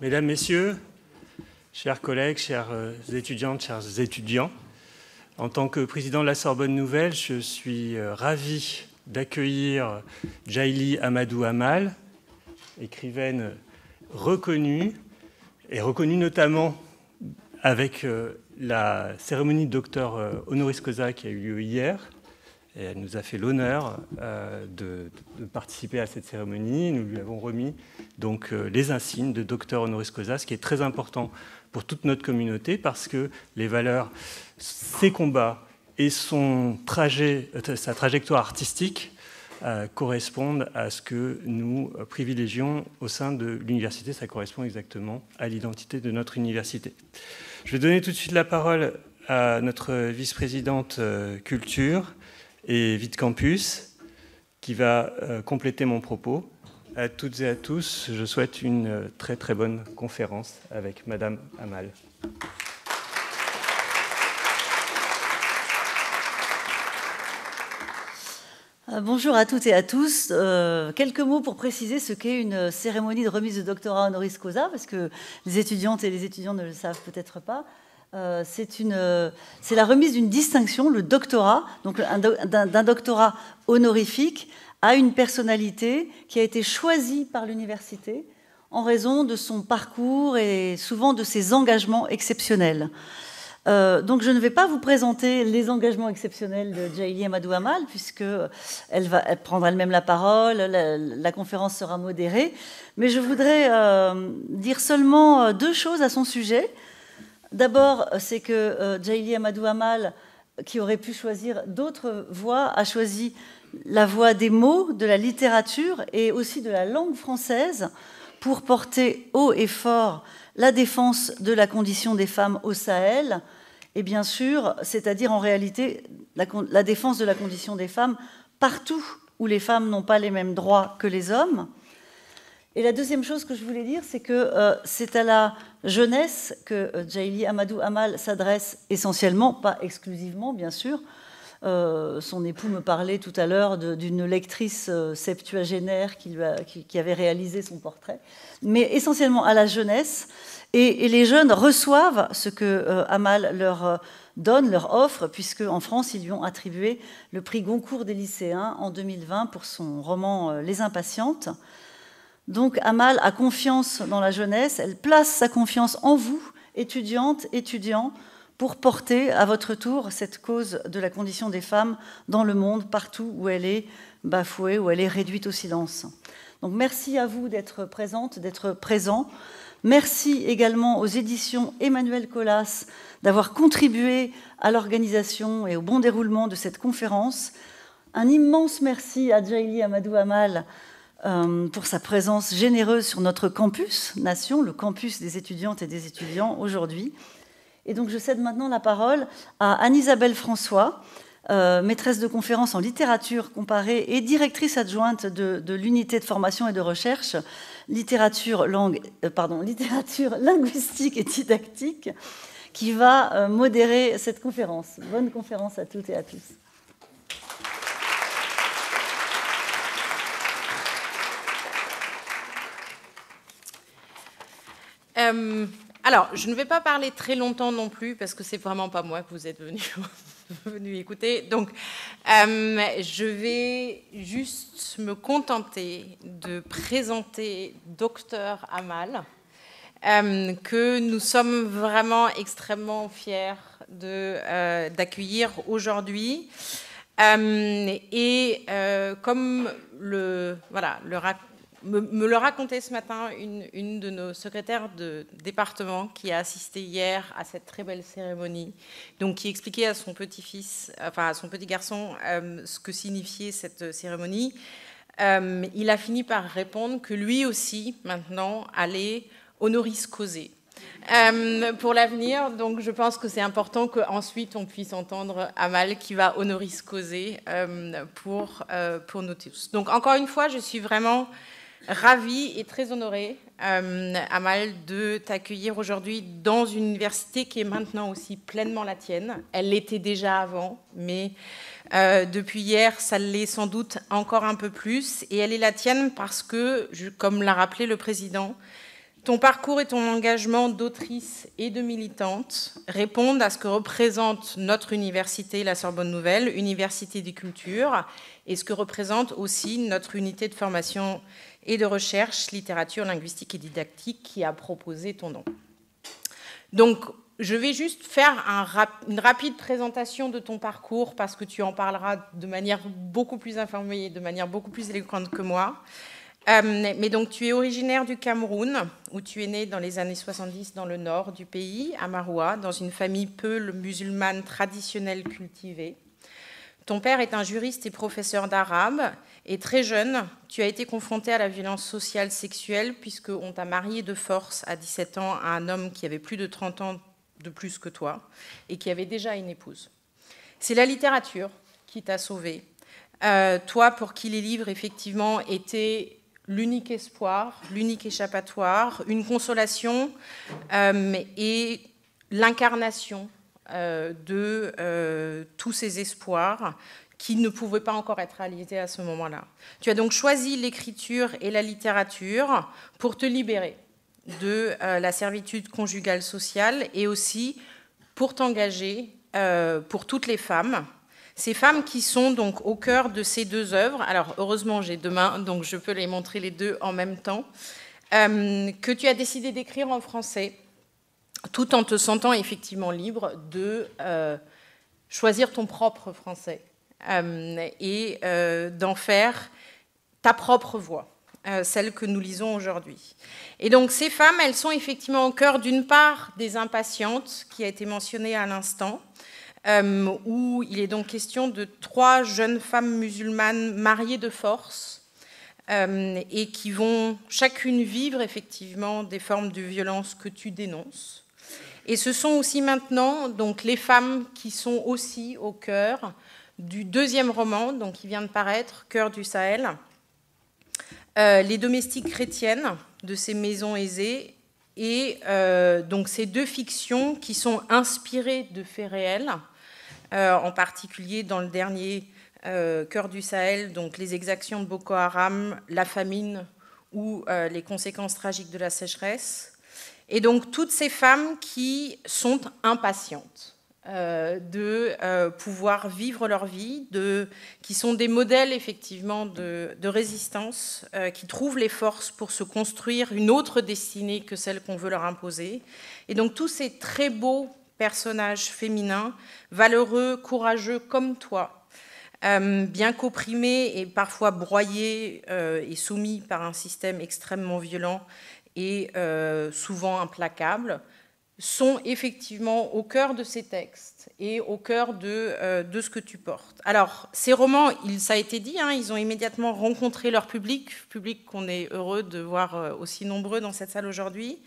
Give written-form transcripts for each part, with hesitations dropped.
Mesdames, Messieurs, chers collègues, chères étudiantes, chers étudiants, en tant que président de la Sorbonne Nouvelle, je suis ravi d'accueillir Djaïli Amadou Amal, écrivaine reconnue, et reconnue notamment avec la cérémonie de docteur honoris causa qui a eu lieu hier. Et elle nous a fait l'honneur de participer à cette cérémonie. Nous lui avons remis donc les insignes de docteur honoris causa, ce qui est très important pour toute notre communauté parce que les valeurs, ses combats et sa trajectoire artistique correspondent à ce que nous privilégions au sein de l'université. Ça correspond exactement à l'identité de notre université. Je vais donner tout de suite la parole à notre vice-présidente culture et Vide Campus, qui va compléter mon propos. À toutes et à tous, je souhaite une très très bonne conférence avec Madame Amal. Bonjour à toutes et à tous. Quelques mots pour préciser ce qu'est une cérémonie de remise de doctorat honoris causa, parce que les étudiantes et les étudiants ne le savent peut-être pas. C'est la remise d'une distinction, le doctorat, donc d'un doctorat honorifique à une personnalité qui a été choisie par l'université en raison de son parcours et souvent de ses engagements exceptionnels. Donc je ne vais pas vous présenter les engagements exceptionnels de Djaïli Amadou Amal, puisqu'elle prendra elle-même la parole, la conférence sera modérée, mais je voudrais dire seulement deux choses à son sujet. D'abord, c'est que Djaïli Amadou Amal, qui aurait pu choisir d'autres voies, a choisi la voie des mots, de la littérature et aussi de la langue française pour porter haut et fort la défense de la condition des femmes au Sahel et bien sûr, c'est-à-dire en réalité la défense de la condition des femmes partout où les femmes n'ont pas les mêmes droits que les hommes. Et la deuxième chose que je voulais dire, c'est que c'est à la jeunesse que Djaïli Amadou Amal s'adresse essentiellement, pas exclusivement bien sûr. Son époux me parlait tout à l'heure d'une lectrice septuagénaire qui avait réalisé son portrait, mais essentiellement à la jeunesse. Et les jeunes reçoivent ce que Amal leur donne, leur offre, puisque en France, ils lui ont attribué le prix Goncourt des lycéens en 2020 pour son roman Les Impatientes. Donc Amal a confiance dans la jeunesse, elle place sa confiance en vous, étudiantes, étudiants, pour porter à votre tour cette cause de la condition des femmes dans le monde, partout où elle est bafouée, où elle est réduite au silence. Donc merci à vous d'être présentes, d'être présents. Merci également aux éditions Emmanuel Colas d'avoir contribué à l'organisation et au bon déroulement de cette conférence. Un immense merci à Djaïli Amadou Amal pour sa présence généreuse sur notre campus Nation, le campus des étudiantes et des étudiants aujourd'hui. Et donc je cède maintenant la parole à Anne-Isabelle François, maîtresse de conférences en littérature comparée et directrice adjointe de l'unité de formation et de recherche littérature linguistique et didactique, qui va modérer cette conférence. Bonne conférence à toutes et à tous. Alors, je ne vais pas parler très longtemps non plus, parce que c'est vraiment pas moi que vous êtes venu écouter. Donc, je vais juste me contenter de présenter Docteur Amal, que nous sommes vraiment extrêmement fiers d'accueillir aujourd'hui. Comme me le racontait ce matin une de nos secrétaires de département qui a assisté hier à cette très belle cérémonie, donc qui expliquait à son petit-fils, enfin à son petit garçon, ce que signifiait cette cérémonie. Il a fini par répondre que lui aussi, maintenant, allait honoris causer pour l'avenir. Donc je pense que c'est important qu'ensuite on puisse entendre Amal qui va honoris causer pour nous tous. Donc encore une fois, je suis vraiment ravie et très honorée, Amal, de t'accueillir aujourd'hui dans une université qui est maintenant aussi pleinement la tienne. Elle l'était déjà avant, mais depuis hier, ça l'est sans doute encore un peu plus. Et elle est la tienne parce que, comme l'a rappelé le président, ton parcours et ton engagement d'autrice et de militante répondent à ce que représente notre université, la Sorbonne Nouvelle, Université des Cultures, et ce que représente aussi notre unité de formation et de recherche, littérature, linguistique et didactique, qui a proposé ton nom. Donc, je vais juste faire une rapide présentation de ton parcours, parce que tu en parleras de manière beaucoup plus informée et de manière beaucoup plus éloquente que moi. Mais donc, tu es originaire du Cameroun, où tu es né dans les années 70 dans le nord du pays, à Maroua, dans une famille peul musulmane traditionnelle cultivée. Ton père est un juriste et professeur d'arabe, et très jeune, tu as été confronté à la violence sociale sexuelle, puisqu'on t'a marié de force à 17 ans à un homme qui avait plus de 30 ans de plus que toi, et qui avait déjà une épouse. C'est la littérature qui t'a sauvé. Toi, pour qui les livres, effectivement, étaient l'unique espoir, l'unique échappatoire, une consolation et l'incarnation de tous ces espoirs qui ne pouvaient pas encore être réalisés à ce moment-là. Tu as donc choisi l'écriture et la littérature pour te libérer de la servitude conjugale sociale et aussi pour t'engager pour toutes les femmes. Ces femmes qui sont donc au cœur de ces deux œuvres, alors heureusement j'ai deux mains, donc je peux les montrer les deux en même temps, que tu as décidé d'écrire en français, tout en te sentant effectivement libre de choisir ton propre français et d'en faire ta propre voix, celle que nous lisons aujourd'hui. Et donc ces femmes, elles sont effectivement au cœur d'une part des impatientes, qui a été mentionnée à l'instant, où il est donc question de 3 jeunes femmes musulmanes mariées de force et qui vont chacune vivre effectivement des formes de violence que tu dénonces. Et ce sont aussi maintenant donc, les femmes qui sont aussi au cœur du deuxième roman, donc, qui vient de paraître, Cœur du Sahel, les domestiques chrétiennes de ces maisons aisées, et donc ces deux fictions qui sont inspirées de faits réels, en particulier dans le dernier Cœur du Sahel, donc les exactions de Boko Haram, la famine ou les conséquences tragiques de la sécheresse. Et donc toutes ces femmes qui sont impatientes de pouvoir vivre leur vie, qui sont des modèles effectivement de résistance, qui trouvent les forces pour se construire une autre destinée que celle qu'on veut leur imposer. Et donc tous ces très beaux personnages féminins, valeureux, courageux comme toi, bien qu'opprimés et parfois broyés et soumis par un système extrêmement violent et souvent implacable, sont effectivement au cœur de ces textes et au cœur de ce que tu portes. Alors, ces romans, ça a été dit, hein, ils ont immédiatement rencontré leur public qu'on est heureux de voir aussi nombreux dans cette salle aujourd'hui,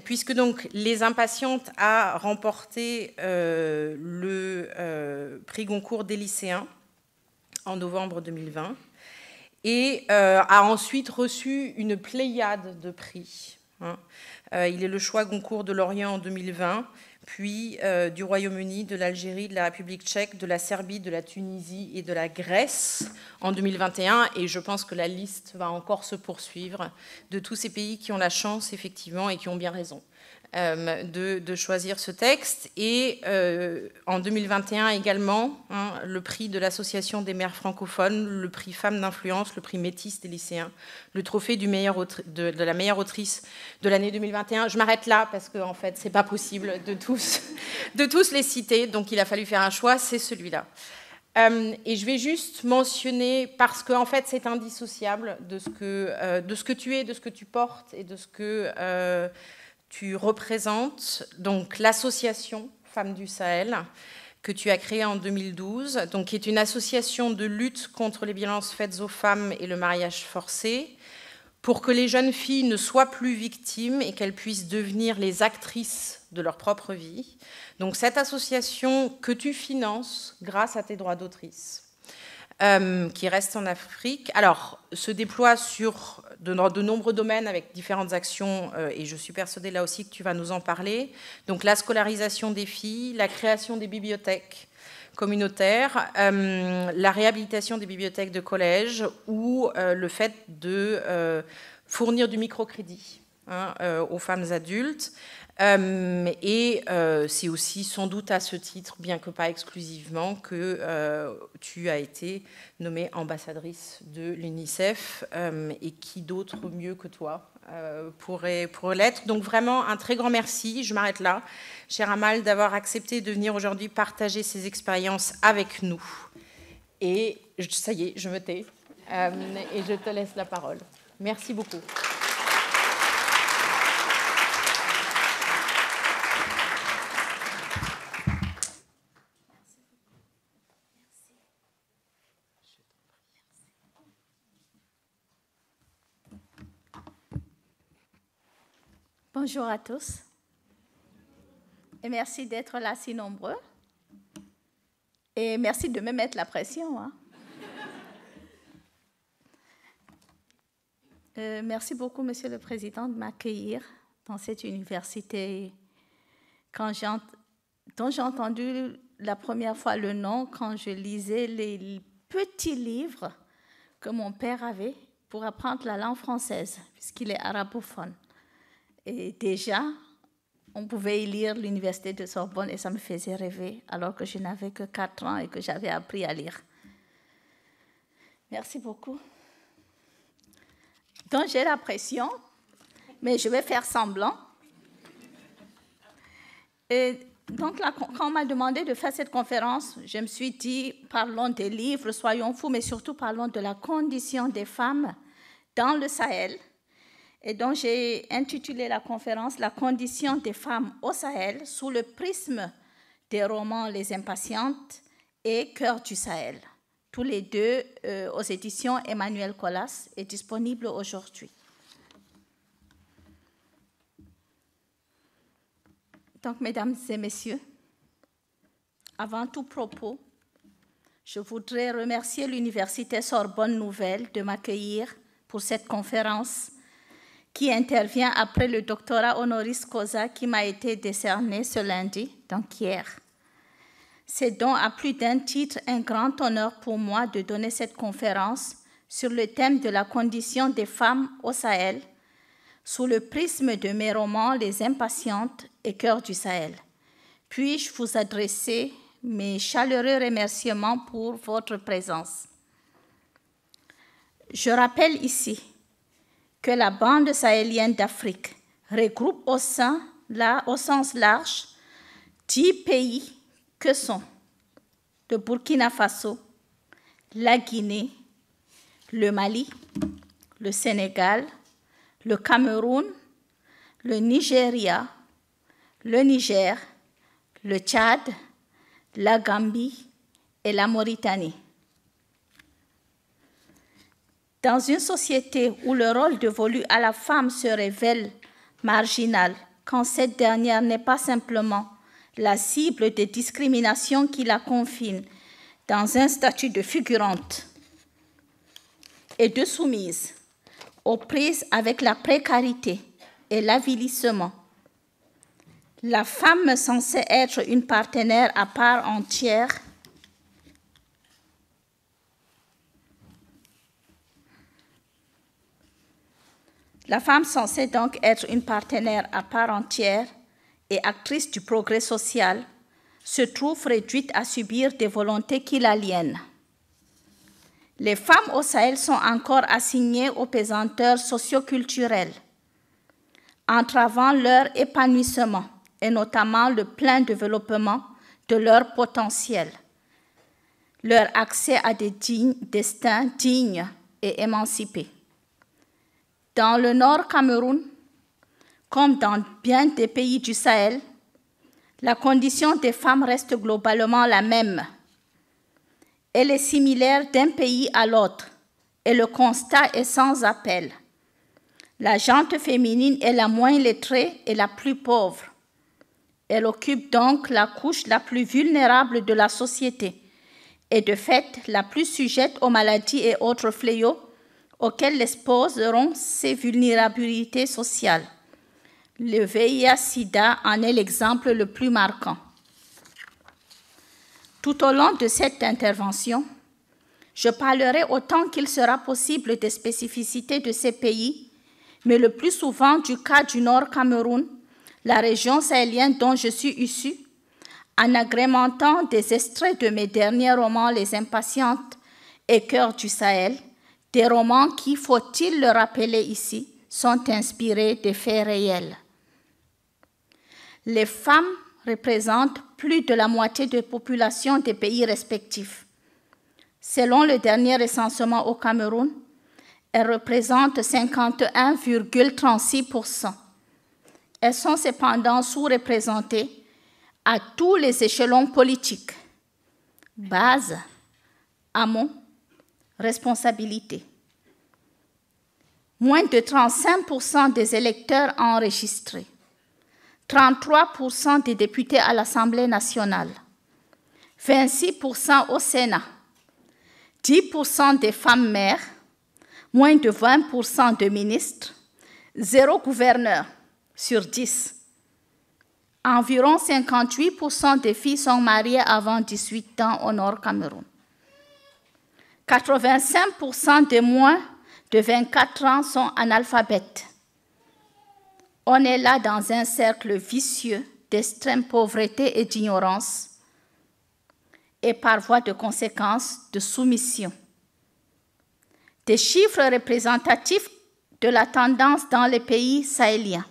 puisque donc Les Impatientes a remporté le prix Goncourt des lycéens en novembre 2020 et a ensuite reçu une pléiade de prix. Hein. Il est le choix Goncourt de Lorient en 2020, puis du Royaume-Uni, de l'Algérie, de la République tchèque, de la Serbie, de la Tunisie et de la Grèce en 2021. Et je pense que la liste va encore se poursuivre de tous ces pays qui ont la chance, effectivement, et qui ont bien raison de choisir ce texte. Et en 2021 également, hein, le prix de l'Association des mères francophones, le prix Femmes d'influence, le prix Métis des lycéens, le trophée de la meilleure autrice de l'année 2021. Je m'arrête là parce que en fait, c'est pas possible de tous les citer, donc il a fallu faire un choix, c'est celui-là. Et je vais juste mentionner, parce qu'en fait, c'est indissociable de ce que tu es, de ce que tu portes et de ce que tu représentes, donc l'association Femmes du Sahel, que tu as créée en 2012, donc, qui est une association de lutte contre les violences faites aux femmes et le mariage forcé, pour que les jeunes filles ne soient plus victimes et qu'elles puissent devenir les actrices de leur propre vie. Donc cette association que tu finances grâce à tes droits d'autrice, qui reste en Afrique, alors se déploie sur de nombreux domaines avec différentes actions, et je suis persuadée là aussi que tu vas nous en parler. Donc la scolarisation des filles, la création des bibliothèques communautaires, la réhabilitation des bibliothèques de collège ou le fait de fournir du microcrédit aux femmes adultes. Et c'est aussi sans doute à ce titre, bien que pas exclusivement, que tu as été nommée ambassadrice de l'UNICEF, et qui d'autre mieux que toi pourrait l'être. Donc vraiment un très grand merci. Je m'arrête là. Cher Amal, d'avoir accepté de venir aujourd'hui partager ces expériences avec nous. Et ça y est, je me tais et je te laisse la parole. Merci beaucoup. Bonjour à tous et merci d'être là si nombreux et merci de me mettre la pression. Merci beaucoup, Monsieur le Président, de m'accueillir dans cette université dont j'ai entendu la première fois le nom quand je lisais les petits livres que mon père avait pour apprendre la langue française, puisqu'il est arabophone. Et déjà, on pouvait y lire l'université de Sorbonne et ça me faisait rêver alors que je n'avais que 4 ans et que j'avais appris à lire. Merci beaucoup. Donc j'ai la pression, mais je vais faire semblant. Et donc là, quand on m'a demandé de faire cette conférence, je me suis dit, parlons des livres, soyons fous, mais surtout parlons de la condition des femmes dans le Sahel. Et donc, j'ai intitulé la conférence « La condition des femmes au Sahel sous le prisme des romans Les Impatientes et Cœur du Sahel ». Tous les deux aux éditions Emmanuel Colas et disponibles aujourd'hui. Donc, mesdames et messieurs, avant tout propos, je voudrais remercier l'Université Sorbonne Nouvelle de m'accueillir pour cette conférence qui intervient après le doctorat honoris causa qui m'a été décerné ce lundi, donc hier. C'est donc à plus d'un titre un grand honneur pour moi de donner cette conférence sur le thème de la condition des femmes au Sahel, sous le prisme de mes romans Les Impatientes et Cœur du Sahel. Puis-je vous adresser mes chaleureux remerciements pour votre présence. Je rappelle ici que la bande sahélienne d'Afrique regroupe au sens large 10 pays que sont le Burkina Faso, la Guinée, le Mali, le Sénégal, le Cameroun, le Nigeria, le Niger, le Tchad, la Gambie et la Mauritanie. Dans une société où le rôle dévolu à la femme se révèle marginal, quand cette dernière n'est pas simplement la cible des discriminations qui la confinent dans un statut de figurante et de soumise, aux prises avec la précarité et l'avilissement, la femme censée être une partenaire à part entière La femme censée donc être une partenaire à part entière et actrice du progrès social se trouve réduite à subir des volontés qui l'aliènent. Les femmes au Sahel sont encore assignées aux pesanteurs socioculturelles, entravant leur épanouissement et notamment le plein développement de leur potentiel, leur accès à des destins dignes et émancipés. Dans le Nord Cameroun, comme dans bien des pays du Sahel, la condition des femmes reste globalement la même. Elle est similaire d'un pays à l'autre et le constat est sans appel. La gente féminine est la moins lettrée et la plus pauvre. Elle occupe donc la couche la plus vulnérable de la société et de fait la plus sujette aux maladies et autres fléaux auxquels l'exposeront ses vulnérabilités sociales. Le VIH-Sida en est l'exemple le plus marquant. Tout au long de cette intervention, je parlerai autant qu'il sera possible des spécificités de ces pays, mais le plus souvent du cas du Nord Cameroun, la région sahélienne dont je suis issue, en agrémentant des extraits de mes derniers romans, Les Impatientes et Cœur du Sahel, des romans qui, faut-il le rappeler ici, sont inspirés de faits réels. Les femmes représentent plus de la moitié de la population des pays respectifs. Selon le dernier recensement au Cameroun, elles représentent 51,36%. Elles sont cependant sous-représentées à tous les échelons politiques, base, amont, responsabilité. Moins de 35% des électeurs enregistrés, 33% des députés à l'Assemblée nationale, 26% au Sénat, 10% des femmes maires, moins de 20% de ministres, 0 gouverneur sur 10. Environ 58% des filles sont mariées avant 18 ans au Nord Cameroun. 85% des moins de 24 ans sont analphabètes. On est là dans un cercle vicieux d'extrême pauvreté et d'ignorance, et par voie de conséquence de soumission. Des chiffres représentatifs de la tendance dans les pays sahéliens.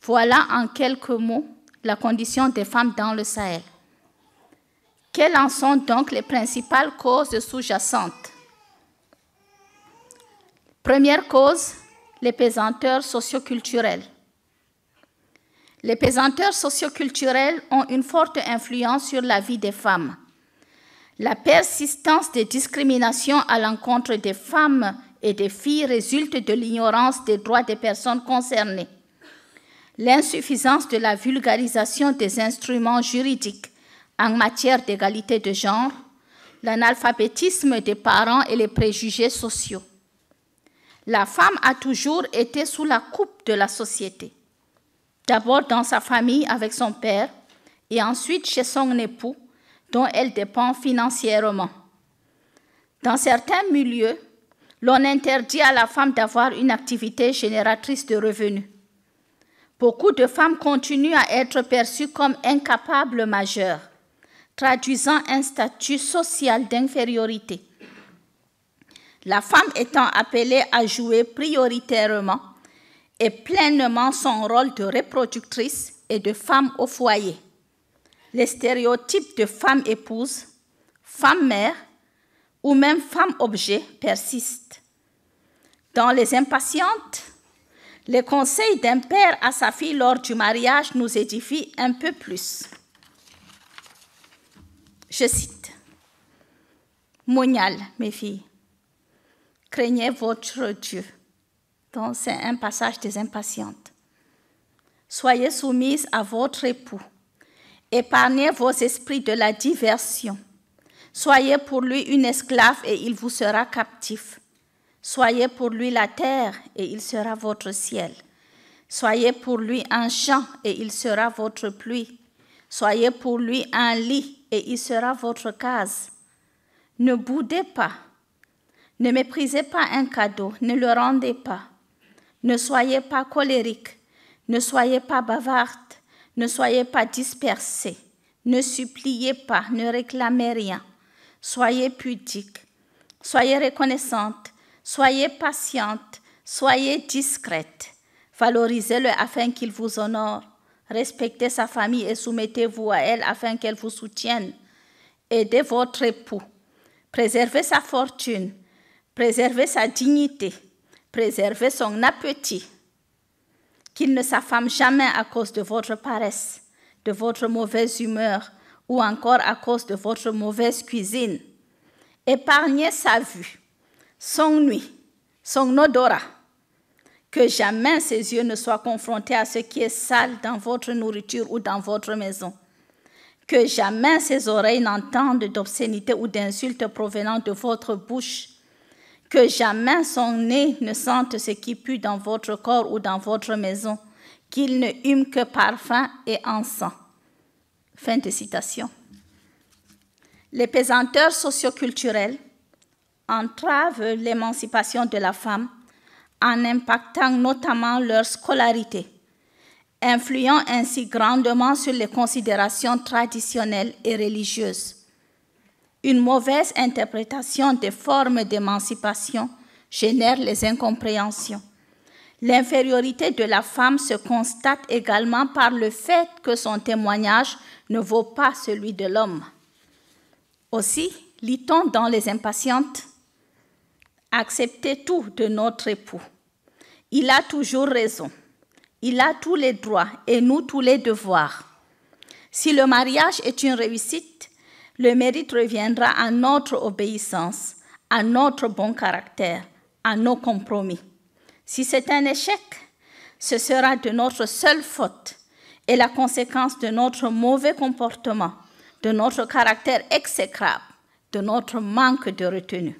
Voilà en quelques mots la condition des femmes dans le Sahel. Quelles en sont donc les principales causes sous-jacentes? Première cause, les pesanteurs socioculturelles. Les pesanteurs socioculturelles ont une forte influence sur la vie des femmes. La persistance des discriminations à l'encontre des femmes et des filles résulte de l'ignorance des droits des personnes concernées. L'insuffisance de la vulgarisation des instruments juridiques en matière d'égalité de genre, l'analphabétisme des parents et les préjugés sociaux. La femme a toujours été sous la coupe de la société, d'abord dans sa famille avec son père et ensuite chez son époux, dont elle dépend financièrement. Dans certains milieux, l'on interdit à la femme d'avoir une activité génératrice de revenus. Beaucoup de femmes continuent à être perçues comme incapables majeures, traduisant un statut social d'infériorité. La femme étant appelée à jouer prioritairement et pleinement son rôle de reproductrice et de femme au foyer. Les stéréotypes de femme épouse, femme mère ou même femme objet persistent. Dans Les Impatientes, les conseils d'un père à sa fille lors du mariage nous édifient un peu plus. Je cite: Monial, mes filles, craignez votre Dieu. Donc, c'est un passage des Impatientes. Soyez soumises à votre époux. Épargnez vos esprits de la diversion. Soyez pour lui une esclave et il vous sera captif. Soyez pour lui la terre et il sera votre ciel. Soyez pour lui un champ et il sera votre pluie. Soyez pour lui un lit et il sera votre case. Ne boudez pas. Ne méprisez pas un cadeau, ne le rendez pas. Ne soyez pas colérique, ne soyez pas bavarde, ne soyez pas dispersés, ne suppliez pas, ne réclamez rien. Soyez pudique, soyez reconnaissante, soyez patiente, soyez discrète. Valorisez-le afin qu'il vous honore. Respectez sa famille et soumettez-vous à elle afin qu'elle vous soutienne. Aidez votre époux. Préservez sa fortune. Préservez sa dignité. Préservez son appétit. Qu'il ne s'affame jamais à cause de votre paresse, de votre mauvaise humeur ou encore à cause de votre mauvaise cuisine. Épargnez sa vue, son ouïe, son odorat. Que jamais ses yeux ne soient confrontés à ce qui est sale dans votre nourriture ou dans votre maison. Que jamais ses oreilles n'entendent d'obscénités ou d'insultes provenant de votre bouche. Que jamais son nez ne sente ce qui pue dans votre corps ou dans votre maison. Qu'il ne hume que parfum et encens. Fin de citation. Les pesanteurs socioculturelles entravent l'émancipation de la femme en impactant notamment leur scolarité, influant ainsi grandement sur les considérations traditionnelles et religieuses. Une mauvaise interprétation des formes d'émancipation génère les incompréhensions. L'infériorité de la femme se constate également par le fait que son témoignage ne vaut pas celui de l'homme. Aussi, lit-on dans Les Impatientes, « Acceptez tout de notre époux. Il a toujours raison. Il a tous les droits et nous tous les devoirs. Si le mariage est une réussite, le mérite reviendra à notre obéissance, à notre bon caractère, à nos compromis. Si c'est un échec, ce sera de notre seule faute et la conséquence de notre mauvais comportement, de notre caractère exécrable, de notre manque de retenue. »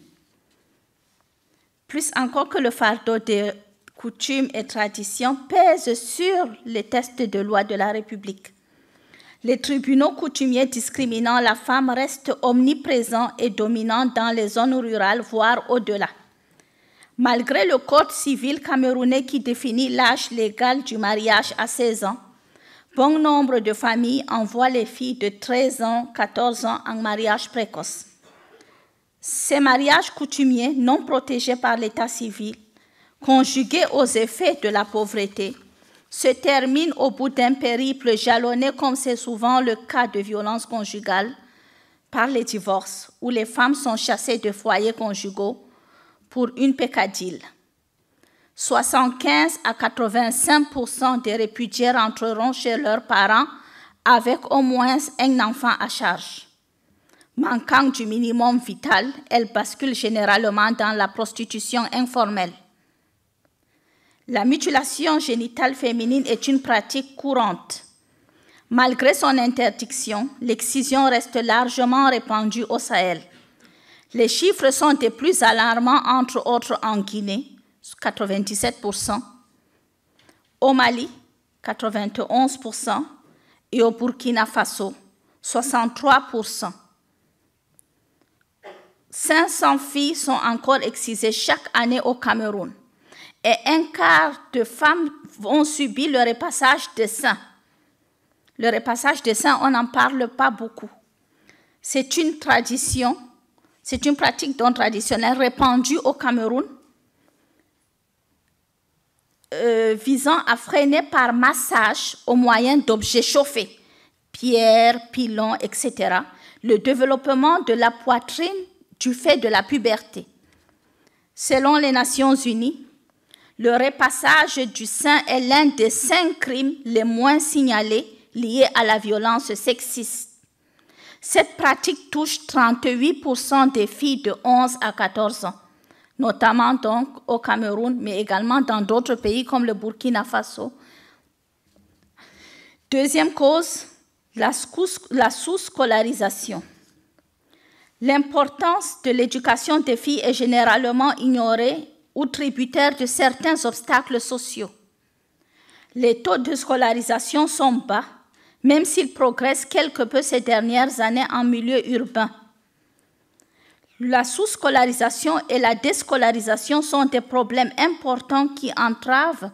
Plus encore que le fardeau des coutumes et traditions pèse sur les textes de loi de la République. Les tribunaux coutumiers discriminant la femme restent omniprésents et dominants dans les zones rurales, voire au-delà. Malgré le code civil camerounais qui définit l'âge légal du mariage à 16 ans, bon nombre de familles envoient les filles de 13 ans, 14 ans en mariage précoce. Ces mariages coutumiers non protégés par l'état civil, conjugués aux effets de la pauvreté, se terminent au bout d'un périple jalonné, comme c'est souvent le cas de violences conjugales, par les divorces, où les femmes sont chassées de foyers conjugaux pour une peccadille. 75 à 85% des répudiés rentreront chez leurs parents avec au moins un enfant à charge. Manquant du minimum vital, elles basculent généralement dans la prostitution informelle. La mutilation génitale féminine est une pratique courante. Malgré son interdiction, l'excision reste largement répandue au Sahel. Les chiffres sont des plus alarmants, entre autres en Guinée, 97%, au Mali, 91%, et au Burkina Faso, 63%. 500 filles sont encore excisées chaque année au Cameroun et un quart de femmes ont subi le repassage des seins. Le repassage des seins, on n'en parle pas beaucoup. C'est une tradition, c'est une pratique donc traditionnelle répandue au Cameroun, visant à freiner par massage au moyen d'objets chauffés, pierres, pilons, etc., le développement de la poitrine du fait de la puberté. Selon les Nations Unies, le repassage du sein est l'un des 5 crimes les moins signalés liés à la violence sexiste. Cette pratique touche 38% des filles de 11 à 14 ans, notamment donc au Cameroun, mais également dans d'autres pays comme le Burkina Faso. Deuxième cause, la sous-scolarisation. L'importance de l'éducation des filles est généralement ignorée ou tributaire de certains obstacles sociaux. Les taux de scolarisation sont bas, même s'ils progressent quelque peu ces dernières années en milieu urbain. La sous-scolarisation et la déscolarisation sont des problèmes importants qui entravent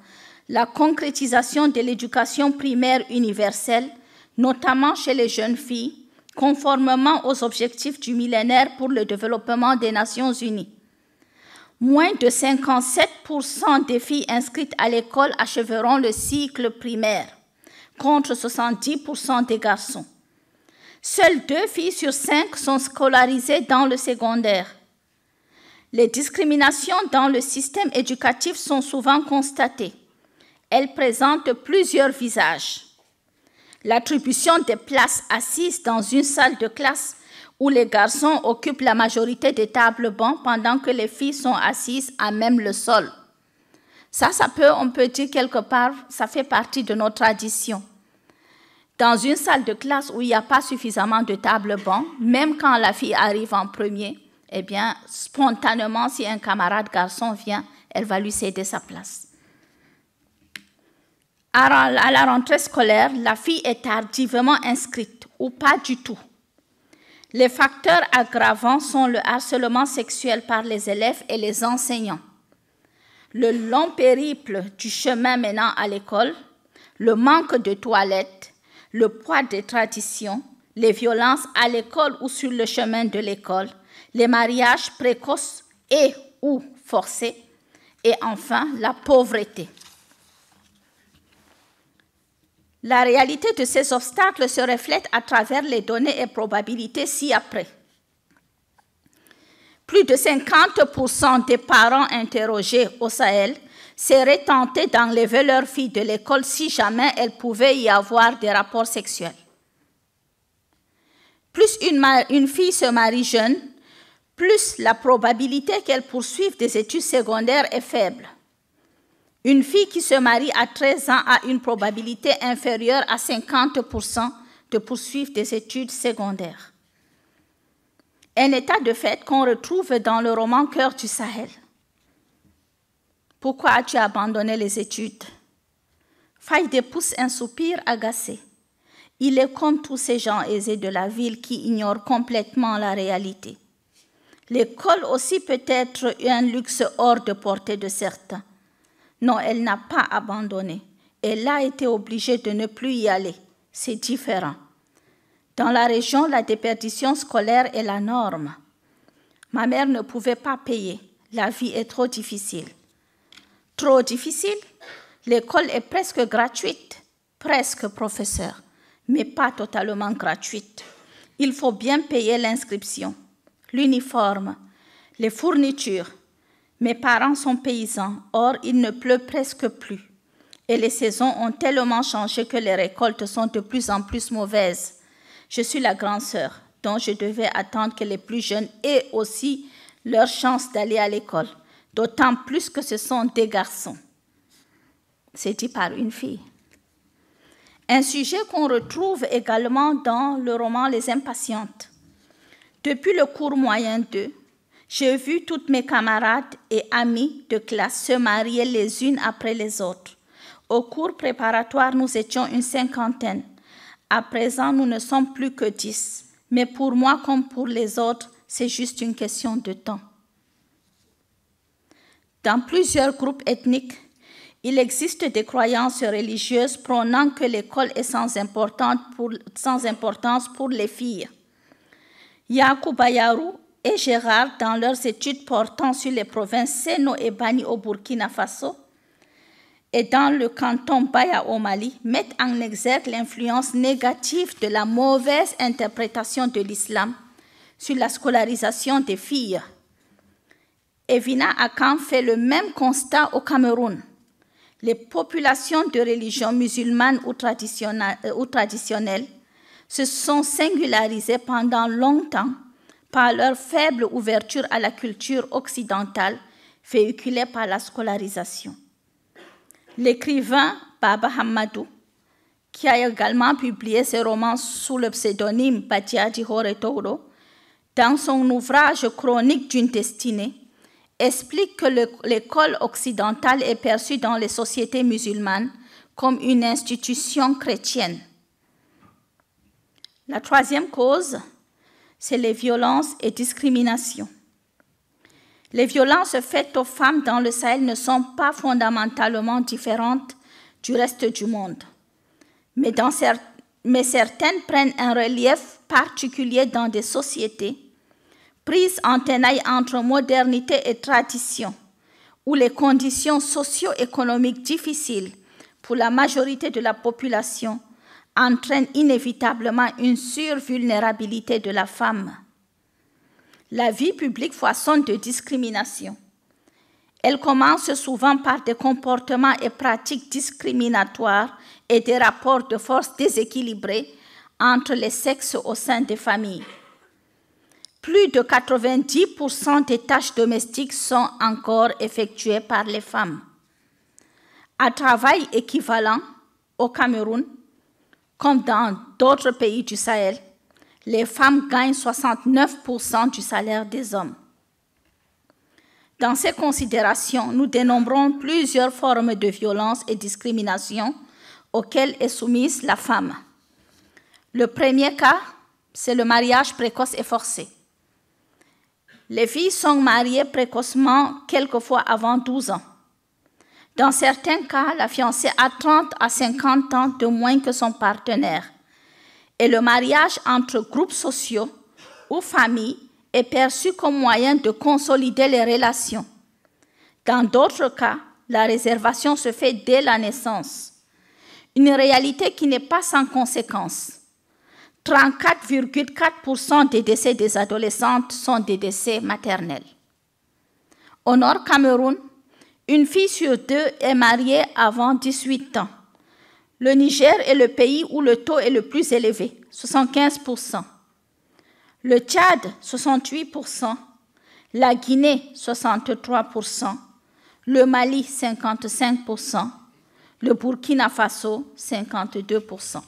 la concrétisation de l'éducation primaire universelle, notamment chez les jeunes filles, conformément aux objectifs du millénaire pour le développement des Nations Unies. Moins de 57% des filles inscrites à l'école achèveront le cycle primaire, contre 70% des garçons. Seules 2 filles sur 5 sont scolarisées dans le secondaire. Les discriminations dans le système éducatif sont souvent constatées. Elles présentent plusieurs visages. L'attribution des places assises dans une salle de classe où les garçons occupent la majorité des tables bancs pendant que les filles sont assises à même le sol. On peut dire quelque part, ça fait partie de nos traditions. Dans une salle de classe où il n'y a pas suffisamment de tables bancs, même quand la fille arrive en premier, eh bien, spontanément, si un camarade garçon vient, elle va lui céder sa place. À la rentrée scolaire, la fille est tardivement inscrite ou pas du tout. Les facteurs aggravants sont le harcèlement sexuel par les élèves et les enseignants, le long périple du chemin menant à l'école, le manque de toilettes, le poids des traditions, les violences à l'école ou sur le chemin de l'école, les mariages précoces et ou forcés, et enfin la pauvreté. La réalité de ces obstacles se reflète à travers les données et probabilités ci-après. Plus de 50% des parents interrogés au Sahel seraient tentés d'enlever leur fille de l'école si jamais elle pouvait y avoir des rapports sexuels. Plus une fille se marie jeune, plus la probabilité qu'elle poursuive des études secondaires est faible. Une fille qui se marie à 13 ans a une probabilité inférieure à 50% de poursuivre des études secondaires. Un état de fait qu'on retrouve dans le roman Cœur du Sahel. Pourquoi as-tu abandonné les études? Faïdé pousse un soupir agacé. Il est comme tous ces gens aisés de la ville qui ignorent complètement la réalité. L'école aussi peut être un luxe hors de portée de certains. Non, elle n'a pas abandonné. Elle a été obligée de ne plus y aller. C'est différent. Dans la région, la déperdition scolaire est la norme. Ma mère ne pouvait pas payer. La vie est trop difficile. Trop difficile? L'école est presque gratuite. Presque, professeur, mais pas totalement gratuite. Il faut bien payer l'inscription, l'uniforme, les fournitures. Mes parents sont paysans, or il ne pleut presque plus. Et les saisons ont tellement changé que les récoltes sont de plus en plus mauvaises. Je suis la grande sœur, donc je devais attendre que les plus jeunes aient aussi leur chance d'aller à l'école, d'autant plus que ce sont des garçons. C'est dit par une fille. Un sujet qu'on retrouve également dans le roman Les Impatientes. Depuis le cours moyen 2, j'ai vu toutes mes camarades et amies de classe se marier les unes après les autres. Au cours préparatoire, nous étions une 50aine. À présent, nous ne sommes plus que 10. Mais pour moi, comme pour les autres, c'est juste une question de temps. Dans plusieurs groupes ethniques, il existe des croyances religieuses prônant que l'école est sans importance pour les filles. Yacouba Yarou et Gérard, dans leurs études portant sur les provinces Seno et Bani au Burkina Faso, et dans le canton Baya au Mali, mettent en exergue l'influence négative de la mauvaise interprétation de l'islam sur la scolarisation des filles. Evina Akan fait le même constat au Cameroun. Les populations de religion musulmane ou traditionnelle se sont singularisées pendant longtemps par leur faible ouverture à la culture occidentale véhiculée par la scolarisation. L'écrivain Baba Hamadou, qui a également publié ses romans sous le pseudonyme Badiadi Hore Touro, dans son ouvrage Chronique d'une destinée, explique que l'école occidentale est perçue dans les sociétés musulmanes comme une institution chrétienne. La troisième cause, c'est les violences et discriminations. Les violences faites aux femmes dans le Sahel ne sont pas fondamentalement différentes du reste du monde, mais certaines prennent un relief particulier dans des sociétés prises en tenaille entre modernité et tradition, où les conditions socio-économiques difficiles pour la majorité de la population entraînent inévitablement une survulnérabilité de la femme. La vie publique foisonne de discrimination. Elle commence souvent par des comportements et pratiques discriminatoires et des rapports de force déséquilibrés entre les sexes au sein des familles. Plus de 90% des tâches domestiques sont encore effectuées par les femmes. À travail équivalent au Cameroun, comme dans d'autres pays du Sahel, les femmes gagnent 69% du salaire des hommes. Dans ces considérations, nous dénombrons plusieurs formes de violence et discrimination auxquelles est soumise la femme. Le premier cas, c'est le mariage précoce et forcé. Les filles sont mariées précocement, quelquefois avant 12 ans. Dans certains cas, la fiancée a 30 à 50 ans de moins que son partenaire. Et le mariage entre groupes sociaux ou familles est perçu comme moyen de consolider les relations. Dans d'autres cas, la réservation se fait dès la naissance. Une réalité qui n'est pas sans conséquence. 34,4% des décès des adolescentes sont des décès maternels. Au Nord Cameroun, une fille sur 2 est mariée avant 18 ans. Le Niger est le pays où le taux est le plus élevé, 75%. Le Tchad, 68%. La Guinée, 63%. Le Mali, 55%. Le Burkina Faso, 52%.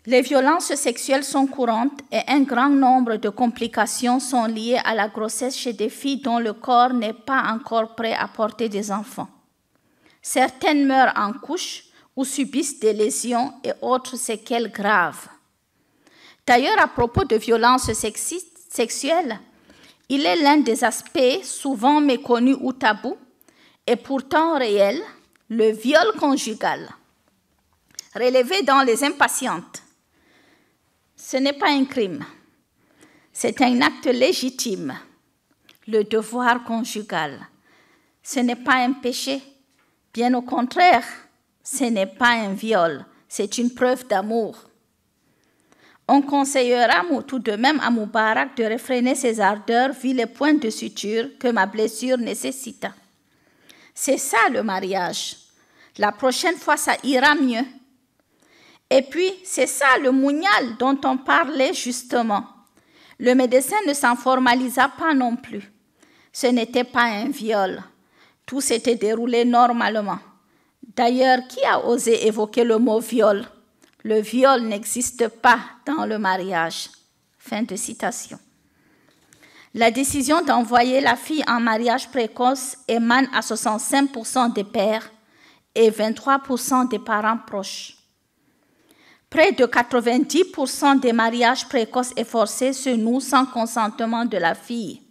Les violences sexuelles sont courantes et un grand nombre de complications sont liées à la grossesse chez des filles dont le corps n'est pas encore prêt à porter des enfants. Certaines meurent en couche ou subissent des lésions et autres séquelles graves. D'ailleurs, à propos de violences sexuelles, il est l'un des aspects souvent méconnus ou tabous et pourtant réels, le viol conjugal. Relevé dans les impatientes. Ce n'est pas un crime, c'est un acte légitime, le devoir conjugal. Ce n'est pas un péché, bien au contraire, ce n'est pas un viol, c'est une preuve d'amour. On conseillera tout de même à Moubarak de réfréner ses ardeurs vu les points de suture que ma blessure nécessita. C'est ça le mariage. La prochaine fois, ça ira mieux. Et puis, c'est ça le mounial dont on parlait justement. Le médecin ne s'en formalisa pas non plus. Ce n'était pas un viol. Tout s'était déroulé normalement. D'ailleurs, qui a osé évoquer le mot viol? Le viol n'existe pas dans le mariage. Fin de citation. La décision d'envoyer la fille en mariage précoce émane à 65% des pères et 23% des parents proches. Près de 90% des mariages précoces et forcés se nouent sans consentement de la fille.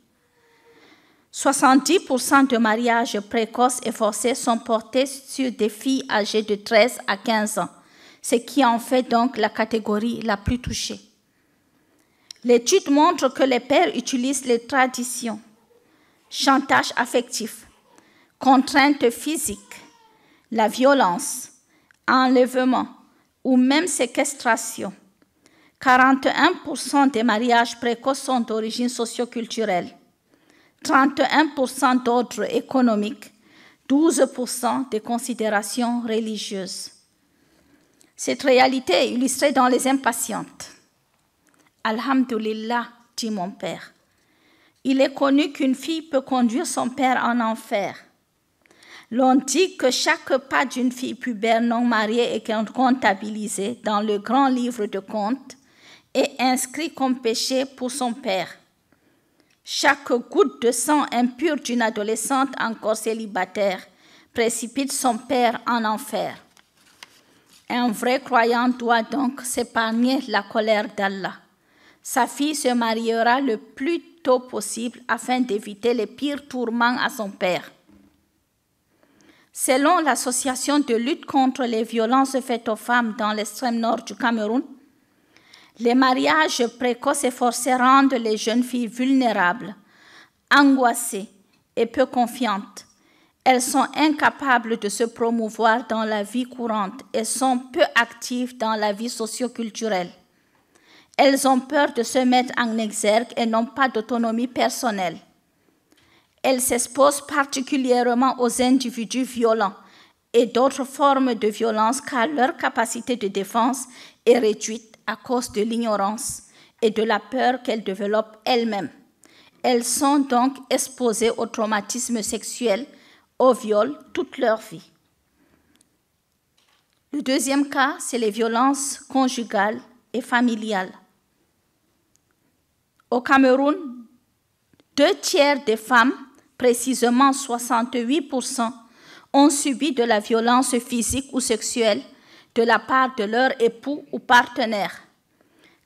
70% de mariages précoces et forcés sont portés sur des filles âgées de 13 à 15 ans, ce qui en fait donc la catégorie la plus touchée. L'étude montre que les pères utilisent les traditions, chantage affectif, contraintes physiques, la violence, enlèvement, ou même séquestration. 41% des mariages précoces sont d'origine socioculturelle, 31% d'ordre économique, 12% des considérations religieuses. Cette réalité est illustrée dans Les Impatientes. Alhamdulillah, dit mon père. Il est connu qu'une fille peut conduire son père en enfer. L'on dit que chaque pas d'une fille pubère non mariée est comptabilisé dans le grand livre de comptes et inscrit comme péché pour son père. Chaque goutte de sang impur d'une adolescente encore célibataire précipite son père en enfer. Un vrai croyant doit donc s'épargner la colère d'Allah. Sa fille se mariera le plus tôt possible afin d'éviter les pires tourments à son père. Selon l'Association de lutte contre les violences faites aux femmes dans l'extrême nord du Cameroun, les mariages précoces et forcés rendent les jeunes filles vulnérables, angoissées et peu confiantes. Elles sont incapables de se promouvoir dans la vie courante et sont peu actives dans la vie socio-culturelle. Elles ont peur de se mettre en exergue et n'ont pas d'autonomie personnelle. Elles s'exposent particulièrement aux individus violents et d'autres formes de violence car leur capacité de défense est réduite à cause de l'ignorance et de la peur qu'elles développent elles-mêmes. Elles sont donc exposées au traumatisme sexuel, au viol toute leur vie. Le deuxième cas, c'est les violences conjugales et familiales. Au Cameroun, 2/3 des femmes, précisément 68%, ont subi de la violence physique ou sexuelle de la part de leur époux ou partenaire.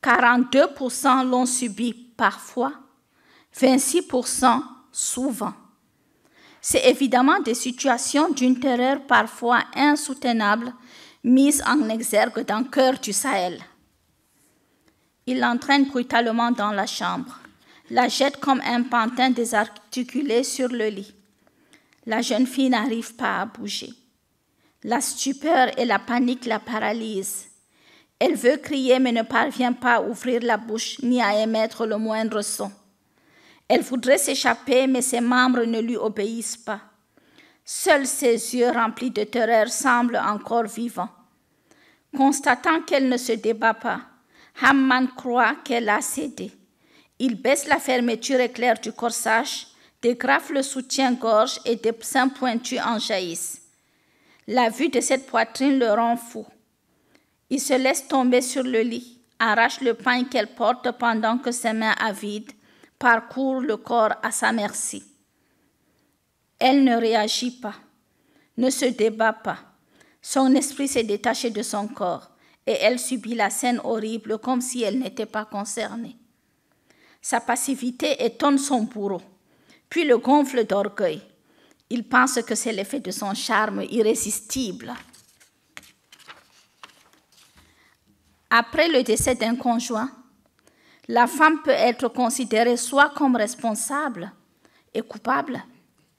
42% l'ont subi parfois, 26% souvent. C'est évidemment des situations d'une terreur parfois insoutenable mises en exergue dans le cœur du Sahel. Il l'entraîne brutalement dans la chambre, la jette comme un pantin désarticulé sur le lit. La jeune fille n'arrive pas à bouger. La stupeur et la panique la paralysent. Elle veut crier mais ne parvient pas à ouvrir la bouche ni à émettre le moindre son. Elle voudrait s'échapper mais ses membres ne lui obéissent pas. Seuls ses yeux remplis de terreur semblent encore vivants. Constatant qu'elle ne se débat pas, Hamman croit qu'elle a cédé. Il baisse la fermeture éclair du corsage, dégrafe le soutien-gorge et des seins pointus en jaillissent. La vue de cette poitrine le rend fou. Il se laisse tomber sur le lit, arrache le pain qu'elle porte pendant que ses mains avides parcourent le corps à sa merci. Elle ne réagit pas, ne se débat pas. Son esprit s'est détaché de son corps et elle subit la scène horrible comme si elle n'était pas concernée. Sa passivité étonne son bourreau, puis le gonfle d'orgueil. Il pense que c'est l'effet de son charme irrésistible. Après le décès d'un conjoint, la femme peut être considérée soit comme responsable et coupable,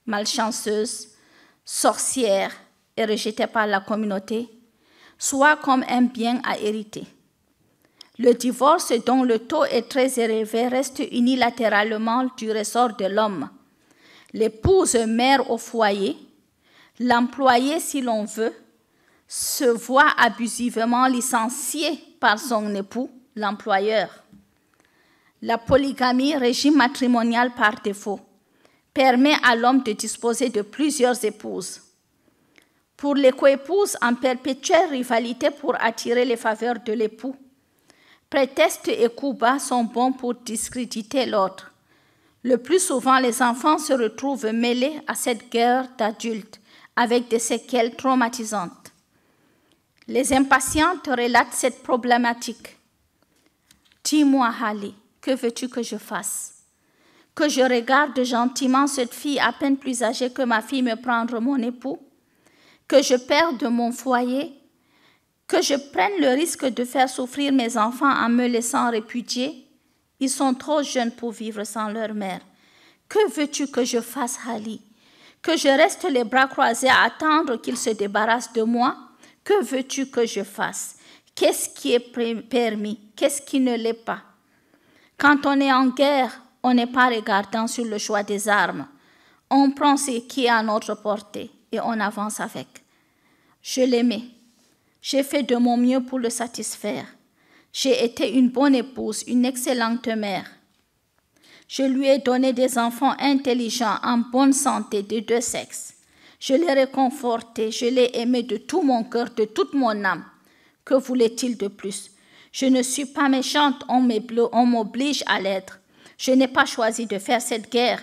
malchanceuse, sorcière et rejetée par la communauté, soit comme un bien à hériter. Le divorce, dont le taux est très élevé, reste unilatéralement du ressort de l'homme. L'épouse mère au foyer, l'employé, si l'on veut, se voit abusivement licencié par son époux, l'employeur. La polygamie, régime matrimonial par défaut, permet à l'homme de disposer de plusieurs épouses. Pour les coépouses en perpétuelle rivalité pour attirer les faveurs de l'époux, prétextes et coups bas sont bons pour discréditer l'autre. Le plus souvent, les enfants se retrouvent mêlés à cette guerre d'adultes avec des séquelles traumatisantes. Les impatientes relatent cette problématique. Dis-moi, Hali, que veux-tu que je fasse? Que je regarde gentiment cette fille à peine plus âgée que ma fille me prendre mon époux? Que je perde mon foyer? Que je prenne le risque de faire souffrir mes enfants en me laissant répudier? Ils sont trop jeunes pour vivre sans leur mère. Que veux-tu que je fasse, Hali? Que je reste les bras croisés à attendre qu'ils se débarrassent de moi? Que veux-tu que je fasse? Qu'est-ce qui est permis? Qu'est-ce qui ne l'est pas? Quand on est en guerre, on n'est pas regardant sur le choix des armes. On prend ce qui est à notre portée et on avance avec. Je l'aimais. J'ai fait de mon mieux pour le satisfaire. J'ai été une bonne épouse, une excellente mère. Je lui ai donné des enfants intelligents, en bonne santé, de deux sexes. Je l'ai réconforté, je l'ai aimé de tout mon cœur, de toute mon âme. Que voulait-il de plus? Je ne suis pas méchante, on m'oblige à l'être. Je n'ai pas choisi de faire cette guerre,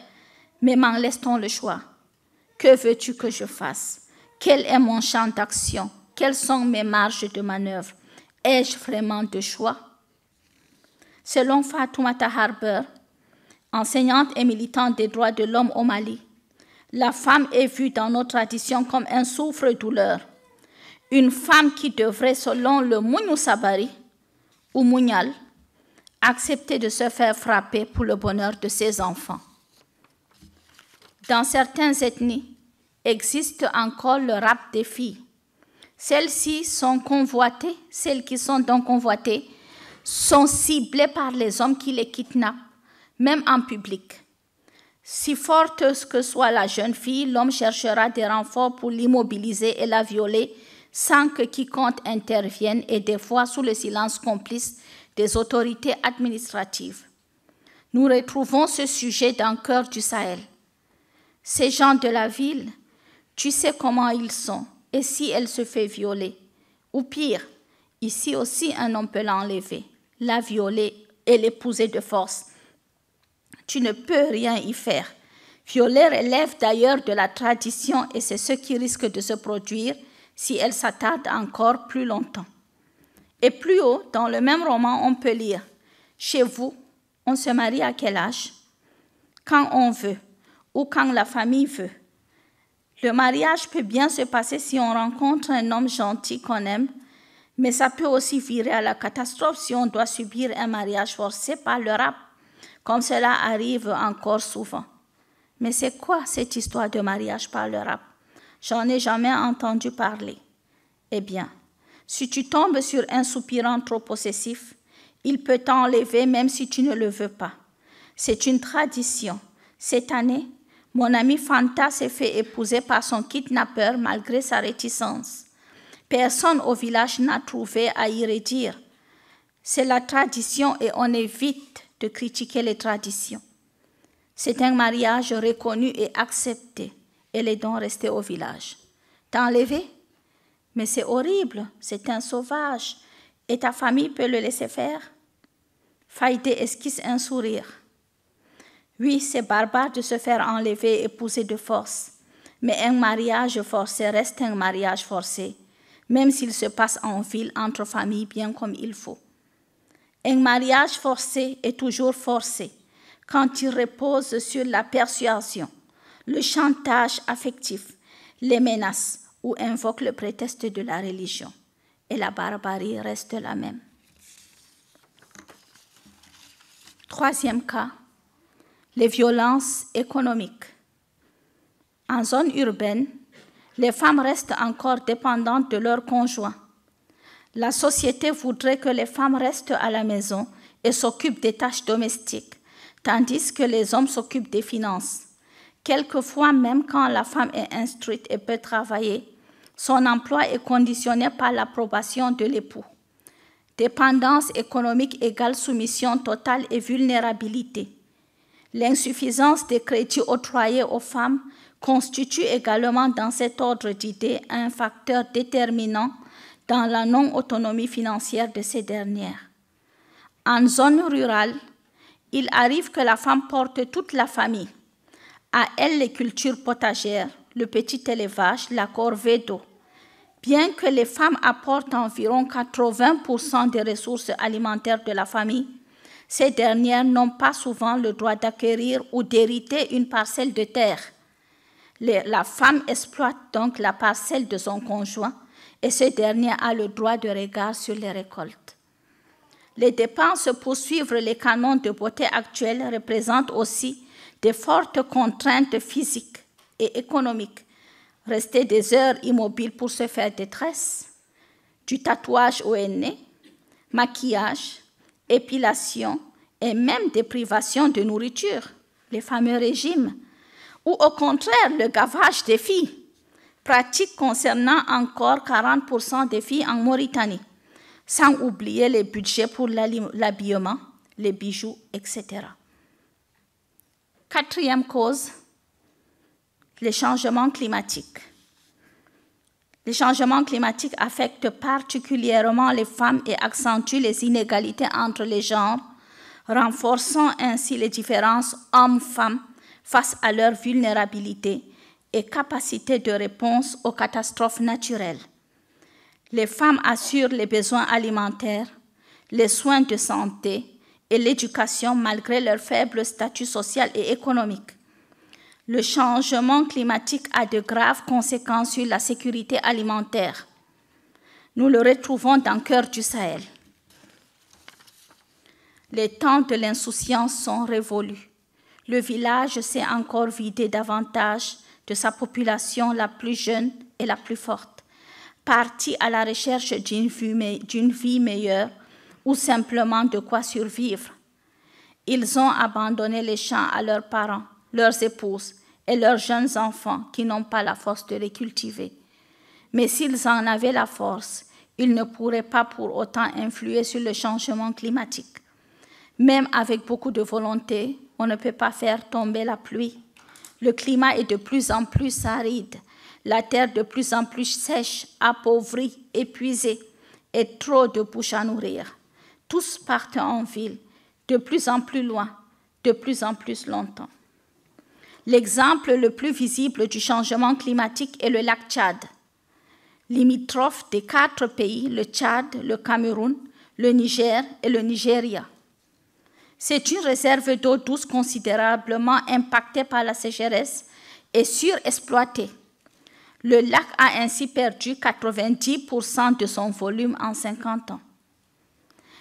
mais m'en laisse-t-on le choix? Que veux-tu que je fasse? Quel est mon champ d'action? Quelles sont mes marges de manœuvre? Ai-je vraiment de choix? Selon Fatoumata Harber, enseignante et militante des droits de l'homme au Mali, la femme est vue dans nos traditions comme un souffre-douleur. Une femme qui devrait, selon le Mouniou Sabari, ou Mounial, accepter de se faire frapper pour le bonheur de ses enfants. Dans certaines ethnies, existe encore le rap des filles. Celles-ci sont convoitées, celles qui sont donc convoitées, sont ciblées par les hommes qui les kidnappent, même en public. Si forte que soit la jeune fille, l'homme cherchera des renforts pour l'immobiliser et la violer sans que quiconque intervienne et des fois sous le silence complice des autorités administratives. Nous retrouvons ce sujet dans le cœur du Sahel. Ces gens de la ville, tu sais comment ils sont, et si elle se fait violer? Ou pire, ici aussi un homme peut l'enlever, la violer et l'épouser de force. Tu ne peux rien y faire. Violer relève d'ailleurs de la tradition et c'est ce qui risque de se produire si elle s'attarde encore plus longtemps. Et plus haut, dans le même roman, on peut lire « Chez vous, on se marie à quel âge? quand on veut ou quand la famille veut. Le mariage peut bien se passer si on rencontre un homme gentil qu'on aime, mais ça peut aussi virer à la catastrophe si on doit subir un mariage forcé par le rap, comme cela arrive encore souvent. Mais c'est quoi cette histoire de mariage par le rap? J'en ai jamais entendu parler. Eh bien, si tu tombes sur un soupirant trop possessif, il peut t'enlever même si tu ne le veux pas. C'est une tradition. Cette année, mon amie Fanta s'est fait épouser par son kidnappeur malgré sa réticence. Personne au village n'a trouvé à y redire. C'est la tradition et on évite de critiquer les traditions. C'est un mariage reconnu et accepté. Elle est donc restée au village. T'enlever? Mais c'est horrible, c'est un sauvage. Et ta famille peut le laisser faire? Faïdé esquisse un sourire. Oui, c'est barbare de se faire enlever et épouser de force. Mais un mariage forcé reste un mariage forcé, même s'il se passe en ville entre familles bien comme il faut. Un mariage forcé est toujours forcé quand il repose sur la persuasion, le chantage affectif, les menaces ou invoque le prétexte de la religion. Et la barbarie reste la même. Troisième cas, les violences économiques. En zone urbaine, les femmes restent encore dépendantes de leurs conjoints. La société voudrait que les femmes restent à la maison et s'occupent des tâches domestiques, tandis que les hommes s'occupent des finances. Quelquefois, même quand la femme est instruite et peut travailler, son emploi est conditionné par l'approbation de l'époux. Dépendance économique égale soumission totale et vulnérabilité. L'insuffisance des crédits octroyés aux femmes constitue également dans cet ordre d'idées un facteur déterminant dans la non-autonomie financière de ces dernières. En zone rurale, il arrive que la femme porte toute la famille. À elle les cultures potagères, le petit élevage, la corvée d'eau. Bien que les femmes apportent environ 80% des ressources alimentaires de la famille, ces dernières n'ont pas souvent le droit d'acquérir ou d'hériter une parcelle de terre. La femme exploite donc la parcelle de son conjoint et ce dernier a le droit de regard sur les récoltes. Les dépenses pour suivre les canons de beauté actuels représentent aussi de fortes contraintes physiques et économiques. Rester des heures immobiles pour se faire des tresses, du tatouage au nez, maquillage, épilation et même des privations de nourriture, les fameux régimes, ou au contraire le gavage des filles, pratique concernant encore 40% des filles en Mauritanie, sans oublier les budgets pour l'habillement, les bijoux, etc. Quatrième cause, les changements climatiques. Les changements climatiques affectent particulièrement les femmes et accentuent les inégalités entre les genres, renforçant ainsi les différences hommes-femmes face à leur vulnérabilité et capacité de réponse aux catastrophes naturelles. Les femmes assurent les besoins alimentaires, les soins de santé et l'éducation malgré leur faible statut social et économique. Le changement climatique a de graves conséquences sur la sécurité alimentaire. Nous le retrouvons dans le cœur du Sahel. Les temps de l'insouciance sont révolus. Le village s'est encore vidé davantage de sa population la plus jeune et la plus forte, partie à la recherche d'une vie meilleure ou simplement de quoi survivre. Ils ont abandonné les champs à leurs parents, leurs épouses et leurs jeunes enfants qui n'ont pas la force de les cultiver. Mais s'ils en avaient la force, ils ne pourraient pas pour autant influer sur le changement climatique. Même avec beaucoup de volonté, on ne peut pas faire tomber la pluie. Le climat est de plus en plus aride, la terre de plus en plus sèche, appauvrie, épuisée, et trop de bouches à nourrir. Tous partent en ville, de plus en plus loin, de plus en plus longtemps. L'exemple le plus visible du changement climatique est le lac Tchad. Limitrophe des 4 pays, le Tchad, le Cameroun, le Niger et le Nigeria. C'est une réserve d'eau douce considérablement impactée par la sécheresse et surexploitée. Le lac a ainsi perdu 90% de son volume en 50 ans.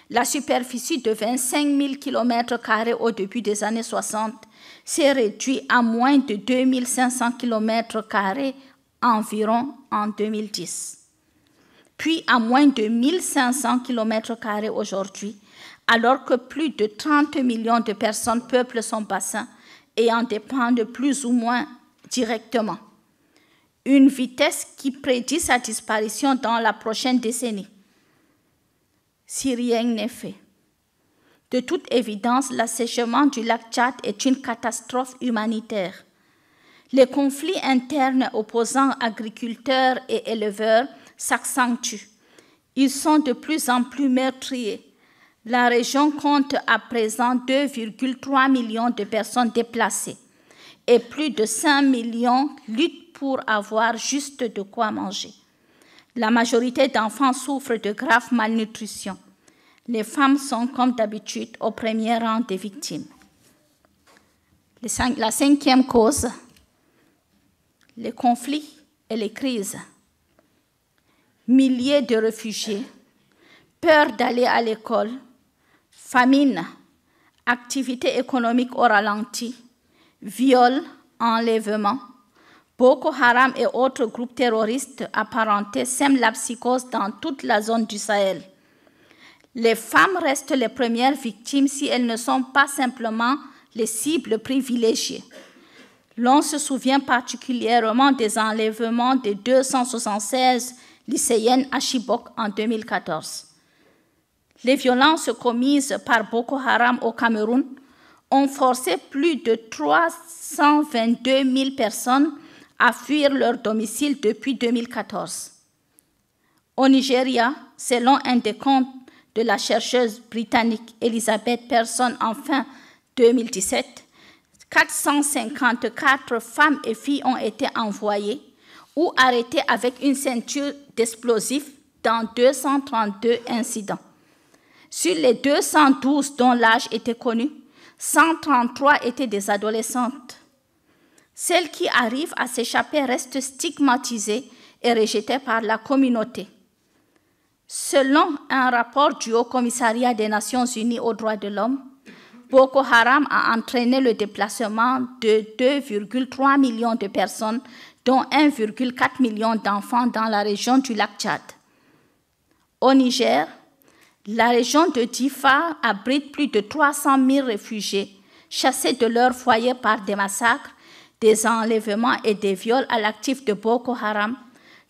La superficie de 25 000 km² au début des années 60 s'est réduite à moins de 2 500 km² environ en 2010, puis à moins de 1 500 km² aujourd'hui, alors que plus de 30 millions de personnes peuplent son bassin et en dépendent plus ou moins directement. Une vitesse qui prédit sa disparition dans la prochaine décennie, si rien n'est fait. De toute évidence, l'assèchement du lac Tchad est une catastrophe humanitaire. Les conflits internes opposant agriculteurs et éleveurs s'accentuent. Ils sont de plus en plus meurtriers. La région compte à présent 2,3 millions de personnes déplacées et plus de 5 millions luttent pour avoir juste de quoi manger. La majorité d'enfants souffrent de grave malnutrition. Les femmes sont, comme d'habitude, au premier rang des victimes. La cinquième cause, les conflits et les crises. Milliers de réfugiés, peur d'aller à l'école, famine, activité économique au ralenti, viols, enlèvements. Boko Haram et autres groupes terroristes apparentés sèment la psychose dans toute la zone du Sahel. Les femmes restent les premières victimes si elles ne sont pas simplement les cibles privilégiées. L'on se souvient particulièrement des enlèvements de 276 lycéennes à Chibok en 2014. Les violences commises par Boko Haram au Cameroun ont forcé plus de 322 000 personnes à fuir leur domicile depuis 2014. Au Nigeria, selon un décompte de la chercheuse britannique Elizabeth Pearson en fin 2017, 454 femmes et filles ont été envoyées ou arrêtées avec une ceinture d'explosifs dans 232 incidents. Sur les 212 dont l'âge était connu, 133 étaient des adolescentes. Celles qui arrivent à s'échapper restent stigmatisées et rejetées par la communauté. Selon un rapport du Haut Commissariat des Nations Unies aux droits de l'homme, Boko Haram a entraîné le déplacement de 2,3 millions de personnes, dont 1,4 million d'enfants dans la région du lac Tchad. Au Niger, la région de Difa abrite plus de 300 000 réfugiés chassés de leur foyer par des massacres, des enlèvements et des viols à l'actif de Boko Haram,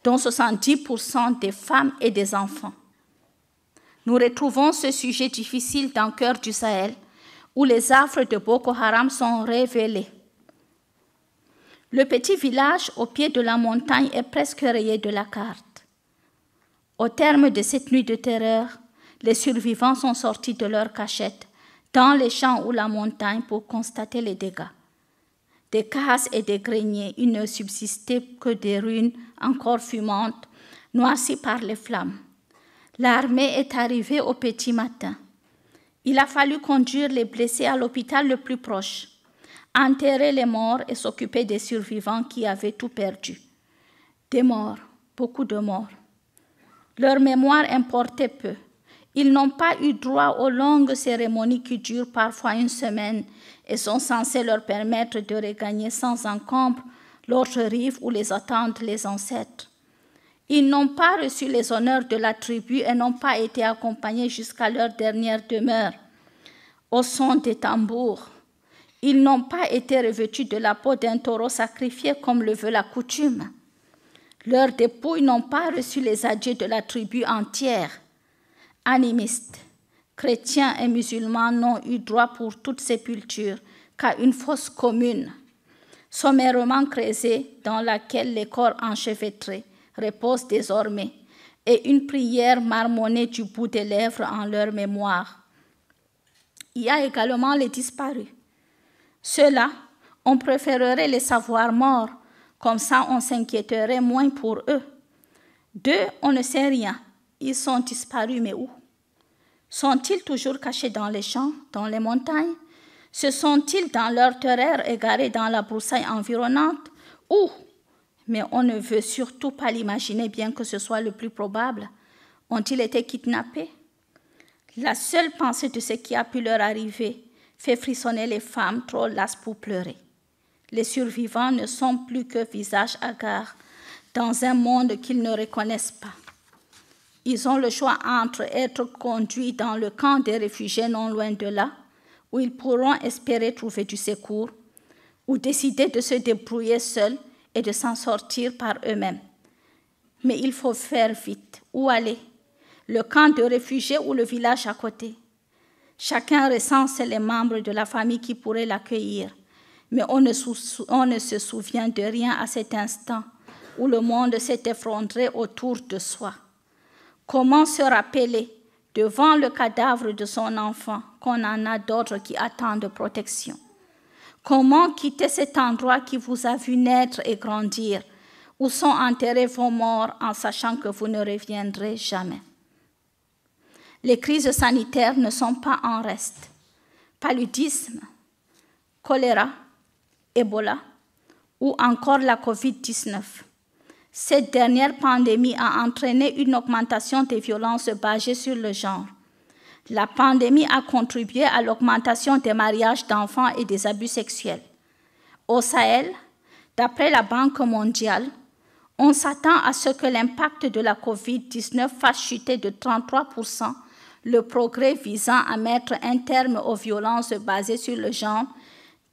dont 70% des femmes et des enfants. Nous retrouvons ce sujet difficile dans le cœur du Sahel, où les affres de Boko Haram sont révélées. Le petit village au pied de la montagne est presque rayé de la carte. Au terme de cette nuit de terreur, les survivants sont sortis de leur cachette, dans les champs ou la montagne pour constater les dégâts. Des cases et des greniers, il ne subsistait que des ruines encore fumantes, noircies par les flammes. L'armée est arrivée au petit matin. Il a fallu conduire les blessés à l'hôpital le plus proche, enterrer les morts et s'occuper des survivants qui avaient tout perdu. Des morts, beaucoup de morts. Leur mémoire importait peu. Ils n'ont pas eu droit aux longues cérémonies qui durent parfois une semaine et sont censées leur permettre de regagner sans encombre l'autre rive où les attendent les ancêtres. Ils n'ont pas reçu les honneurs de la tribu et n'ont pas été accompagnés jusqu'à leur dernière demeure. Au son des tambours, ils n'ont pas été revêtus de la peau d'un taureau sacrifié comme le veut la coutume. Leurs dépouilles n'ont pas reçu les adieux de la tribu entière. Animistes, chrétiens et musulmans n'ont eu droit pour toute sépulture qu'à une fosse commune, sommairement creusée dans laquelle les corps enchevêtrés reposent désormais, et une prière marmonnée du bout des lèvres en leur mémoire. Il y a également les disparus. Ceux-là, on préférerait les savoir morts, comme ça on s'inquiéterait moins pour eux. D'eux, on ne sait rien. Ils sont disparus, mais où? Sont-ils toujours cachés dans les champs, dans les montagnes? Se sont-ils dans leur terreur égarés dans la broussaille environnante? Où? Mais on ne veut surtout pas l'imaginer, bien que ce soit le plus probable. Ont-ils été kidnappés? La seule pensée de ce qui a pu leur arriver fait frissonner les femmes trop lasses pour pleurer. Les survivants ne sont plus que visages hagards dans un monde qu'ils ne reconnaissent pas. Ils ont le choix entre être conduits dans le camp des réfugiés non loin de là, où ils pourront espérer trouver du secours, ou décider de se débrouiller seuls et de s'en sortir par eux-mêmes. Mais il faut faire vite. Où aller? Le camp de réfugiés ou le village à côté? Chacun recense les membres de la famille qui pourraient l'accueillir, mais on ne se souvient de rien à cet instant où le monde s'est effondré autour de soi. Comment se rappeler, devant le cadavre de son enfant, qu'on en a d'autres qui attendent protection? Comment quitter cet endroit qui vous a vu naître et grandir, où sont enterrés vos morts en sachant que vous ne reviendrez jamais? Les crises sanitaires ne sont pas en reste. Paludisme, choléra, Ebola ou encore la COVID-19. Cette dernière pandémie a entraîné une augmentation des violences basées sur le genre. La pandémie a contribué à l'augmentation des mariages d'enfants et des abus sexuels. Au Sahel, d'après la Banque mondiale, on s'attend à ce que l'impact de la COVID-19 fasse chuter de 33% le progrès visant à mettre un terme aux violences basées sur le genre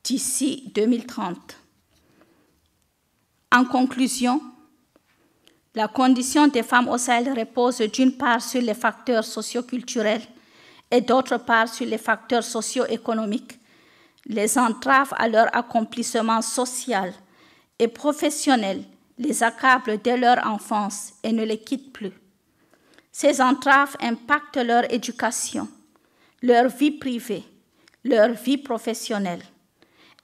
d'ici 2030. En conclusion, la condition des femmes au Sahel repose d'une part sur les facteurs socio-culturels et d'autre part sur les facteurs socio-économiques. Les entraves à leur accomplissement social et professionnel les accablent dès leur enfance et ne les quittent plus. Ces entraves impactent leur éducation, leur vie privée, leur vie professionnelle.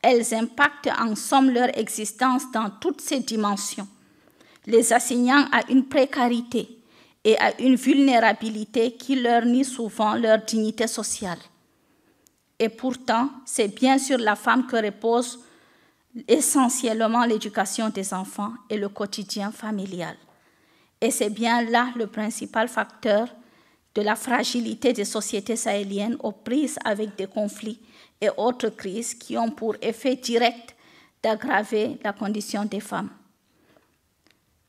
Elles impactent en somme leur existence dans toutes ses dimensions, les assignant à une précarité et à une vulnérabilité qui leur nie souvent leur dignité sociale. Et pourtant, c'est bien sur la femme que repose essentiellement l'éducation des enfants et le quotidien familial. Et c'est bien là le principal facteur de la fragilité des sociétés sahéliennes aux prises avec des conflits et autres crises qui ont pour effet direct d'aggraver la condition des femmes.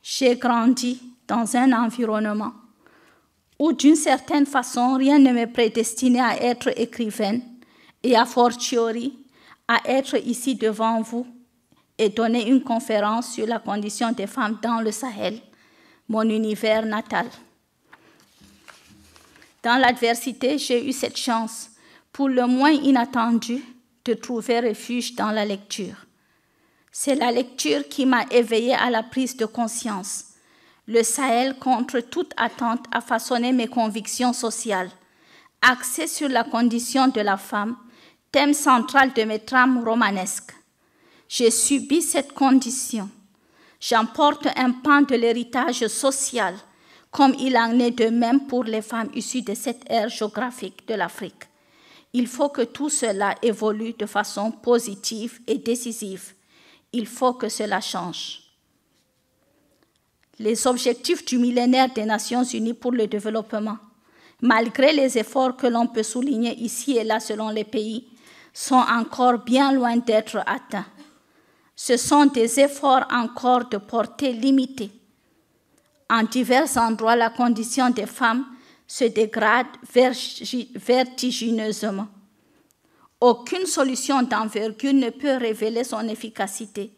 J'ai grandi dans un environnement où, d'une certaine façon, rien ne me prédestinait à être écrivaine et a fortiori à être ici devant vous et donner une conférence sur la condition des femmes dans le Sahel, mon univers natal. Dans l'adversité, j'ai eu cette chance, pour le moins inattendue, de trouver refuge dans la lecture. C'est la lecture qui m'a éveillée à la prise de conscience. Le Sahel, contre toute attente, a façonné mes convictions sociales. Axé sur la condition de la femme, thème central de mes trames romanesques. J'ai subi cette condition. J'emporte un pan de l'héritage social, comme il en est de même pour les femmes issues de cette ère géographique de l'Afrique. Il faut que tout cela évolue de façon positive et décisive. Il faut que cela change. Les objectifs du millénaire des Nations Unies pour le développement, malgré les efforts que l'on peut souligner ici et là selon les pays, sont encore bien loin d'être atteints. Ce sont des efforts encore de portée limitée. En divers endroits, la condition des femmes se dégrade vertigineusement. Aucune solution d'envergure ne peut révéler son efficacité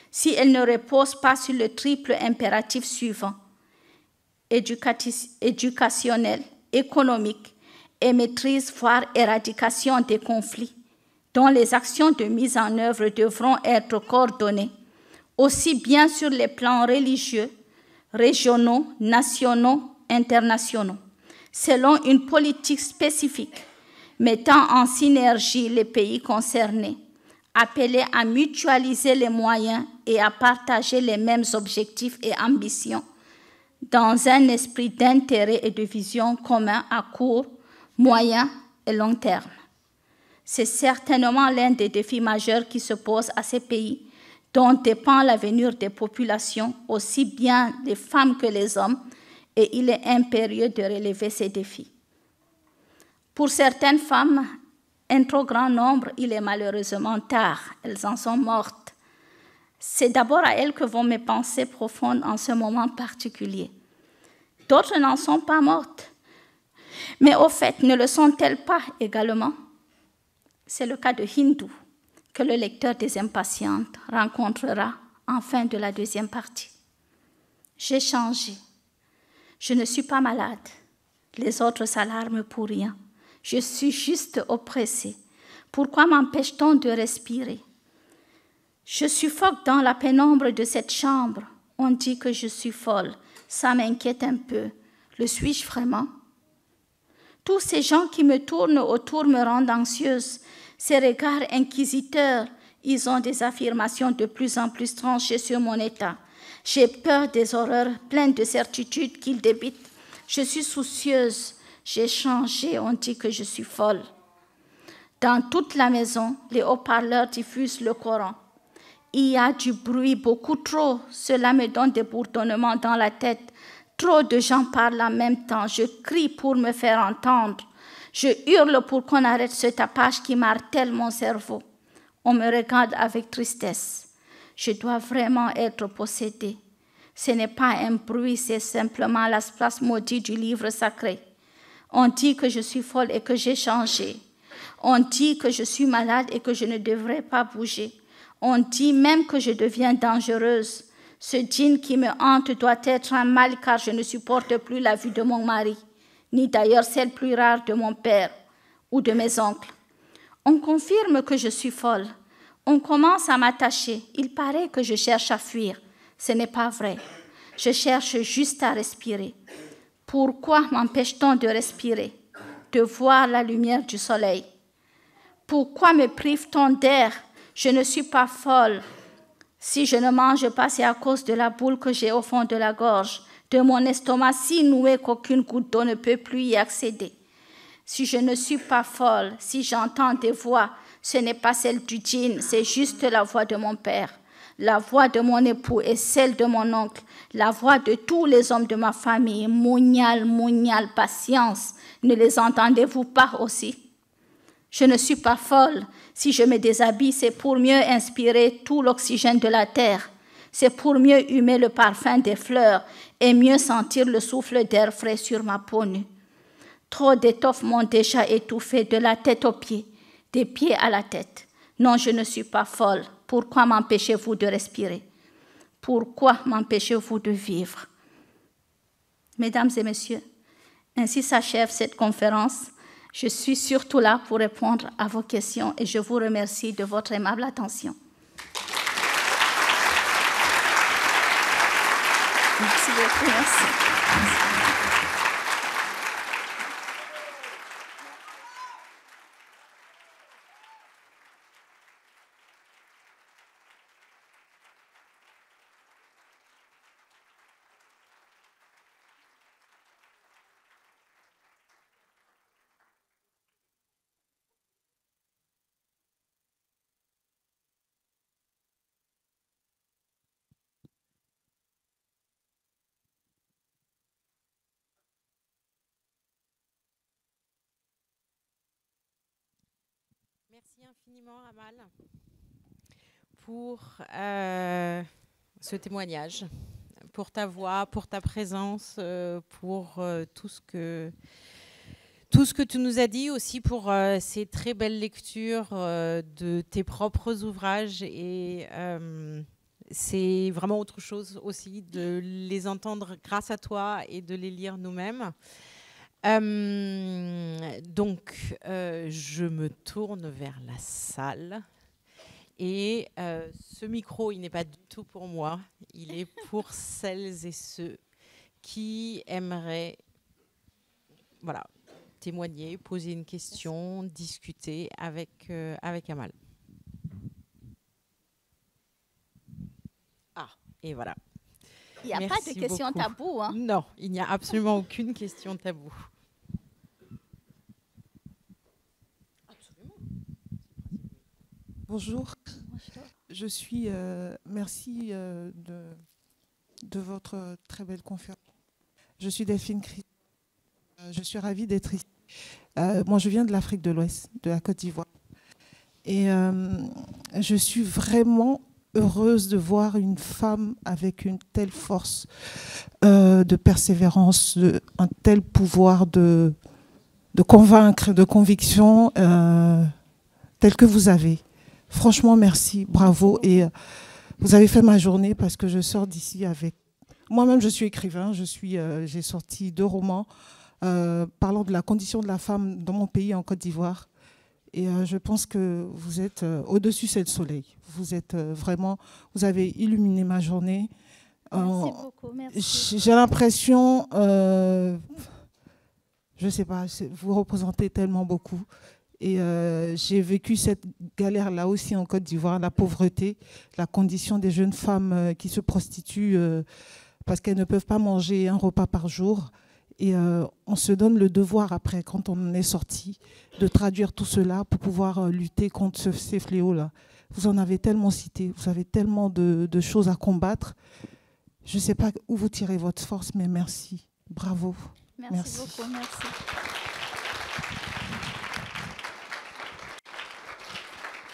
si elle ne repose pas sur le triple impératif suivant, éducationnel, économique et maîtrise, voire éradication des conflits, dont les actions de mise en œuvre devront être coordonnées, aussi bien sur les plans religieux, régionaux, nationaux, internationaux, selon une politique spécifique, mettant en synergie les pays concernés, appelés à mutualiser les moyens et à partager les mêmes objectifs et ambitions, dans un esprit d'intérêt et de vision commun à court, moyen et long terme. C'est certainement l'un des défis majeurs qui se posent à ces pays dont dépend l'avenir des populations, aussi bien les femmes que les hommes, et il est impérieux de relever ces défis. Pour certaines femmes, un trop grand nombre, il est malheureusement tard, elles en sont mortes. C'est d'abord à elles que vont mes pensées profondes en ce moment particulier. D'autres n'en sont pas mortes. Mais au fait, ne le sont-elles pas également? C'est le cas de Hindou, que le lecteur des Impatientes rencontrera en fin de la deuxième partie. J'ai changé. Je ne suis pas malade. Les autres s'alarment pour rien. Je suis juste oppressée. Pourquoi m'empêche-t-on de respirer? Je suffoque dans la pénombre de cette chambre. On dit que je suis folle. Ça m'inquiète un peu. Le suis-je vraiment? Tous ces gens qui me tournent autour me rendent anxieuse. Ces regards inquisiteurs, ils ont des affirmations de plus en plus tranchées sur mon état. J'ai peur des horreurs pleines de certitudes qu'ils débitent. Je suis soucieuse. J'ai changé. On dit que je suis folle. Dans toute la maison, les haut-parleurs diffusent le Coran. Il y a du bruit, beaucoup trop. Cela me donne des bourdonnements dans la tête. Trop de gens parlent en même temps. Je crie pour me faire entendre. Je hurle pour qu'on arrête ce tapage qui martèle mon cerveau. On me regarde avec tristesse. Je dois vraiment être possédée. Ce n'est pas un bruit, c'est simplement la place maudite du livre sacré. On dit que je suis folle et que j'ai changé. On dit que je suis malade et que je ne devrais pas bouger. On dit même que je deviens dangereuse. Ce djinn qui me hante doit être un mal car je ne supporte plus la vue de mon mari, ni d'ailleurs celle plus rare de mon père ou de mes oncles. On confirme que je suis folle. On commence à m'attacher. Il paraît que je cherche à fuir. Ce n'est pas vrai. Je cherche juste à respirer. Pourquoi m'empêche-t-on de respirer, de voir la lumière du soleil? Pourquoi me prive-t-on d'air? Je ne suis pas folle. Si je ne mange pas, c'est à cause de la boule que j'ai au fond de la gorge, de mon estomac si noué qu'aucune goutte d'eau ne peut plus y accéder. Si je ne suis pas folle, si j'entends des voix, ce n'est pas celle du djinn, c'est juste la voix de mon père, la voix de mon époux et celle de mon oncle, la voix de tous les hommes de ma famille. Mounial, Mounial, patience, ne les entendez-vous pas aussi? Je ne suis pas folle. Si je me déshabille, c'est pour mieux inspirer tout l'oxygène de la terre. C'est pour mieux humer le parfum des fleurs et mieux sentir le souffle d'air frais sur ma peau nue. Trop d'étoffes m'ont déjà étouffée de la tête aux pieds, des pieds à la tête. Non, je ne suis pas folle. Pourquoi m'empêchez-vous de respirer? Pourquoi m'empêchez-vous de vivre? Mesdames et messieurs, ainsi s'achève cette conférence. Je suis surtout là pour répondre à vos questions et je vous remercie de votre aimable attention. Merci beaucoup. Merci. Merci infiniment, Amal, pour ce témoignage, pour ta voix, pour ta présence, pour tout ce que tu nous as dit, aussi pour ces très belles lectures de tes propres ouvrages. Et c'est vraiment autre chose aussi de les entendre grâce à toi et de les lire nous-mêmes. Donc, je me tourne vers la salle et ce micro, il n'est pas du tout pour moi, il est pour celles et ceux qui aimeraient témoigner, poser une question, discuter avec Amal. Ah, et voilà. Il n'y a pas de question taboue. Hein? Non, il n'y a absolument aucune question taboue. Bonjour. Je suis. Merci de votre très belle conférence. Je suis Delphine Christ. Je suis ravie d'être ici. Moi, je viens de l'Afrique de l'Ouest, de la Côte d'Ivoire. Et je suis vraiment heureuse de voir une femme avec une telle force de persévérance, un tel pouvoir de convaincre, de conviction tel que vous avez. Franchement, merci, bravo. Et vous avez fait ma journée parce que je sors d'ici avec... Moi-même, je suis écrivain, j'ai sorti 2 romans parlant de la condition de la femme dans mon pays, en Côte d'Ivoire. Et je pense que vous êtes au-dessus du soleil. Vous êtes vraiment... Vous avez illuminé ma journée. Merci beaucoup, merci. J'ai l'impression... je ne sais pas, vous représentez tellement beaucoup. Et j'ai vécu cette galère-là aussi en Côte d'Ivoire, la pauvreté, la condition des jeunes femmes qui se prostituent parce qu'elles ne peuvent pas manger un repas par jour. Et on se donne le devoir après, quand on est sorti, de traduire tout cela pour pouvoir lutter contre ces fléaux-là. Vous en avez tellement cité, vous avez tellement de choses à combattre. Je ne sais pas où vous tirez votre force, mais merci. Bravo. Merci beaucoup, merci.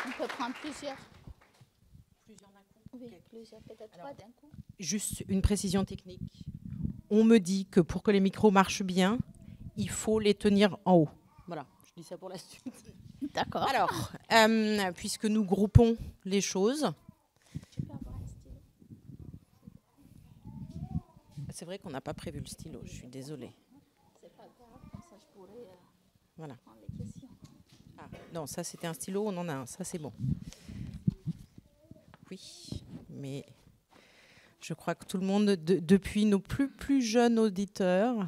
On peut prendre plusieurs. Plusieurs d'un coup? Oui, plusieurs, peut-être 3 d'un coup. Juste une précision technique. On me dit que pour que les micros marchent bien, il faut les tenir en haut. Voilà, je dis ça pour la suite. D'accord. Alors, puisque nous groupons les choses... Tu peux avoir un stylo. C'est vrai qu'on n'a pas prévu le stylo, je suis désolée. C'est pas grave, comme ça je pourrais Voilà. prendre les questions. Ah, non, ça c'était un stylo, on en a un, ça c'est bon. Oui, mais je crois que tout le monde, depuis nos plus jeunes auditeurs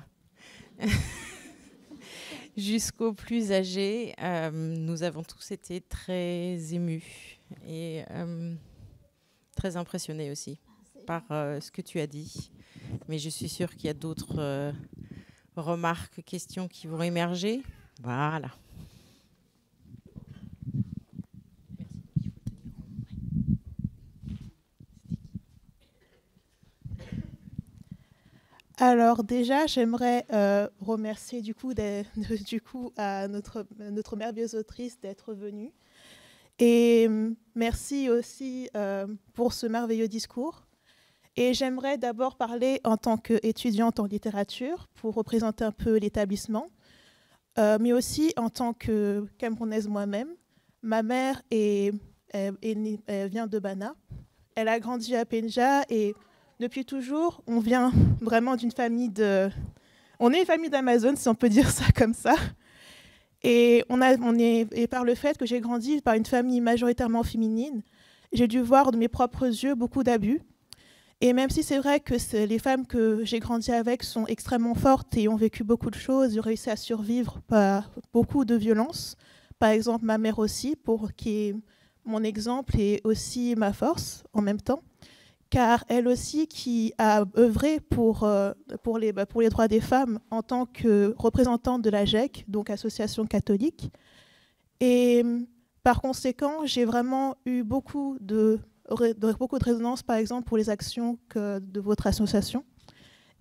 jusqu'aux plus âgés, nous avons tous été très émus et très impressionnés aussi par ce que tu as dit. Mais je suis sûre qu'il y a d'autres remarques, questions qui vont émerger. Voilà. Alors déjà, j'aimerais remercier du coup à notre merveilleuse autrice d'être venue. Et merci aussi pour ce merveilleux discours. Et j'aimerais d'abord parler en tant qu'étudiante en littérature pour représenter un peu l'établissement, mais aussi en tant que Camerounaise moi-même. Ma mère elle vient de Bana. Elle a grandi à Penja et depuis toujours, on vient vraiment d'une famille on est une famille d'Amazon, si on peut dire ça comme ça. Et par le fait que j'ai grandi par une famille majoritairement féminine, j'ai dû voir de mes propres yeux beaucoup d'abus. Et même si c'est vrai que les femmes que j'ai grandi avec sont extrêmement fortes et ont vécu beaucoup de choses, ont réussi à survivre par beaucoup de violences. Par exemple, ma mère aussi, qui est mon exemple et aussi ma force en même temps. Car elle aussi qui a œuvré pour les droits des femmes en tant que représentante de la GEC, donc Association catholique. Et par conséquent, j'ai vraiment eu beaucoup de résonance, par exemple, pour les actions de votre association.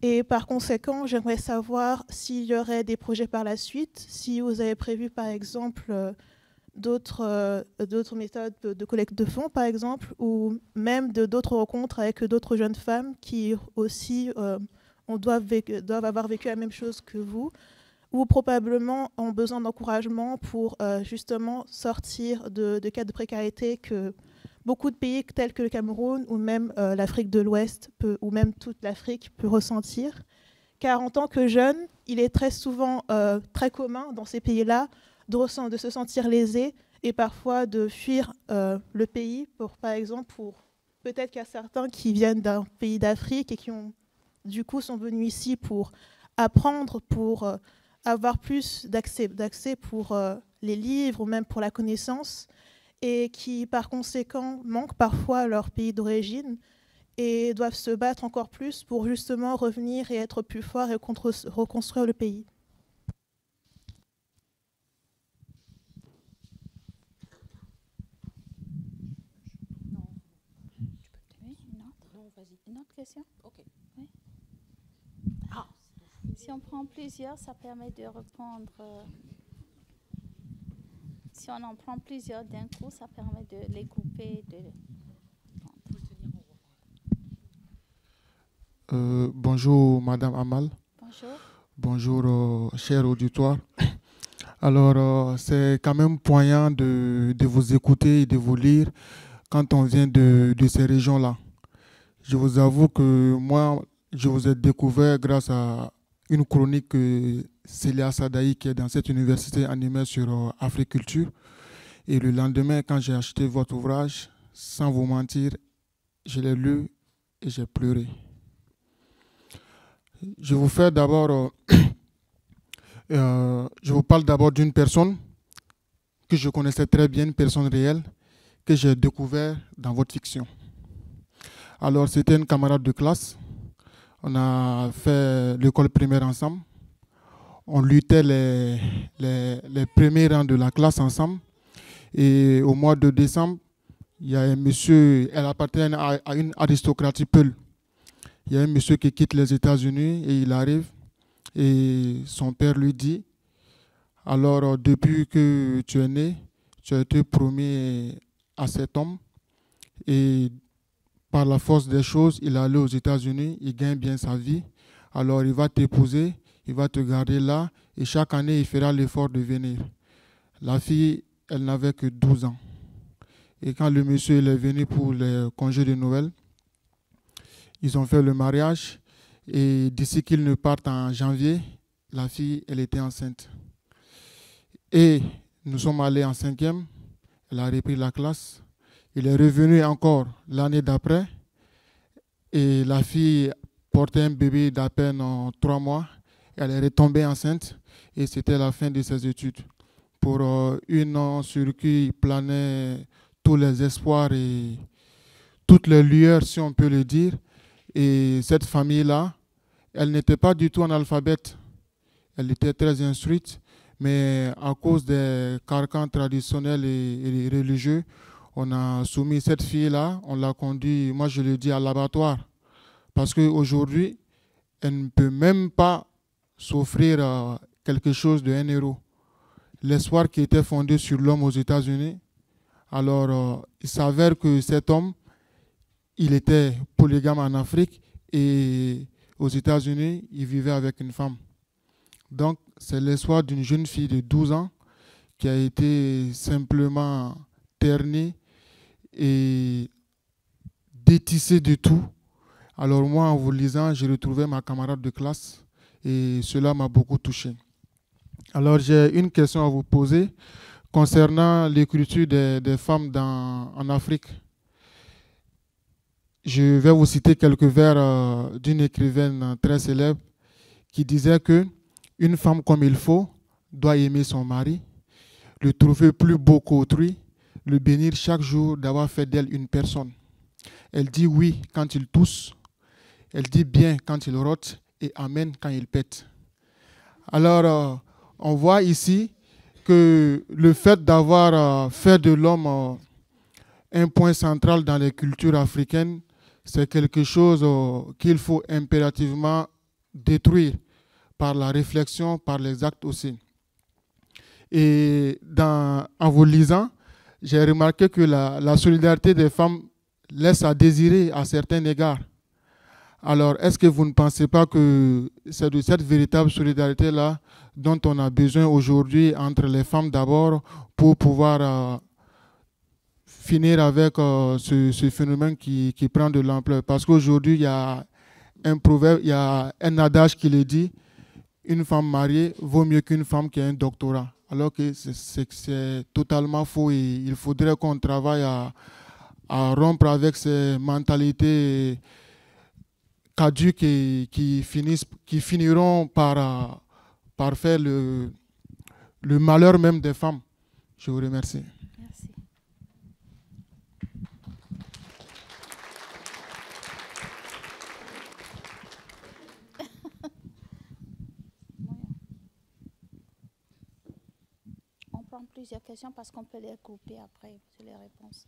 Et par conséquent, j'aimerais savoir s'il y aurait des projets par la suite, si vous avez prévu, par exemple, d'autres méthodes de collecte de fonds, par exemple, ou même d'autres rencontres avec d'autres jeunes femmes qui aussi doivent avoir vécu la même chose que vous, ou probablement ont besoin d'encouragement pour justement sortir de cas de précarité que beaucoup de pays tels que le Cameroun ou même l'Afrique de l'Ouest ou même toute l'Afrique peut ressentir. Car en tant que jeune, il est très souvent très commun dans ces pays-là de se sentir lésé et parfois de fuir le pays, par exemple, peut-être qu'il y a certains qui viennent d'un pays d'Afrique et qui sont venus ici pour apprendre, pour avoir plus d'accès pour les livres ou même pour la connaissance, et qui par conséquent manquent parfois leur pays d'origine et doivent se battre encore plus pour justement revenir et être plus forts et reconstruire le pays. Une autre question? Ok. Oui. Si on prend plusieurs, ça permet de répondre. Si on en prend plusieurs d'un coup, ça permet de les couper. Bonjour, Madame Amal. Bonjour. Bonjour, cher auditoire. Alors, c'est quand même poignant de vous écouter et de vous lire quand on vient de ces régions-là. Je vous avoue que moi, je vous ai découvert grâce à une chronique que Célia Sadaï, qui est dans cette université, animée sur Africulture. Et le lendemain, quand j'ai acheté votre ouvrage, sans vous mentir, je l'ai lu et j'ai pleuré. Je vous fais d'abord, je vous parle d'abord d'une personne que je connaissais très bien, une personne réelle, que j'ai découvert dans votre fiction. Alors, c'était une camarade de classe. On a fait l'école primaire ensemble. On luttait les premiers rangs de la classe ensemble. Et au mois de décembre, il y a un monsieur, elle appartient à une aristocratie Peul. Il y a un monsieur qui quitte les États-Unis et il arrive. Et son père lui dit, alors depuis que tu es né, tu as été promis à cet homme. Et par la force des choses, il est allé aux États-Unis, il gagne bien sa vie. Alors il va t'épouser, il va te garder là et chaque année, il fera l'effort de venir. La fille, elle n'avait que 12 ans. Et quand le monsieur il est venu pour les congés de Noël, ils ont fait le mariage. Et d'ici qu'ils ne partent en janvier, la fille, elle était enceinte. Et nous sommes allés en 5e, elle a repris la classe. Il est revenu encore l'année d'après. Et la fille portait un bébé d'à peine 3 mois. Elle est retombée enceinte et c'était la fin de ses études. Pour une sur qui planaient tous les espoirs et toutes les lueurs, si on peut le dire. Et cette famille-là, elle n'était pas du tout analphabète. Elle était très instruite, mais à cause des carcans traditionnels et religieux, on a soumis cette fille-là, on l'a conduite, moi je le dis, à l'abattoir. Parce qu'aujourd'hui, elle ne peut même pas s'offrir quelque chose de 1 euro. L'espoir qui était fondé sur l'homme aux États-Unis, alors il s'avère que cet homme, il était polygame en Afrique et aux États-Unis, il vivait avec une femme. Donc, c'est l'espoir d'une jeune fille de 12 ans qui a été simplement ternie et détissée de tout. Alors moi, en vous lisant, j'ai retrouvé ma camarade de classe et cela m'a beaucoup touché. Alors, j'ai une question à vous poser concernant l'écriture des femmes en Afrique. Je vais vous citer quelques vers d'une écrivaine très célèbre qui disait que une femme comme il faut doit aimer son mari, le trouver plus beau qu'autrui, le bénir chaque jour d'avoir fait d'elle une personne. Elle dit oui quand il tousse, elle dit bien quand il rote et amen quand il pète. Alors, on voit ici que le fait d'avoir fait de l'homme un point central dans les cultures africaines, c'est quelque chose qu'il faut impérativement détruire par la réflexion, par les actes aussi. Et en vous lisant, j'ai remarqué que la solidarité des femmes laisse à désirer à certains égards. Alors, est-ce que vous ne pensez pas que c'est de cette véritable solidarité-là dont on a besoin aujourd'hui entre les femmes d'abord pour pouvoir finir avec ce phénomène qui prend de l'ampleur? Parce qu'aujourd'hui, il y a un proverbe, il y a un adage qui le dit, une femme mariée vaut mieux qu'une femme qui a un doctorat. Alors que c'est totalement faux et il faudrait qu'on travaille à rompre avec ces mentalités caduques et qui finiront par faire le malheur même des femmes. Je vous remercie. Merci. On prend plusieurs questions parce qu'on peut les couper après sur les réponses.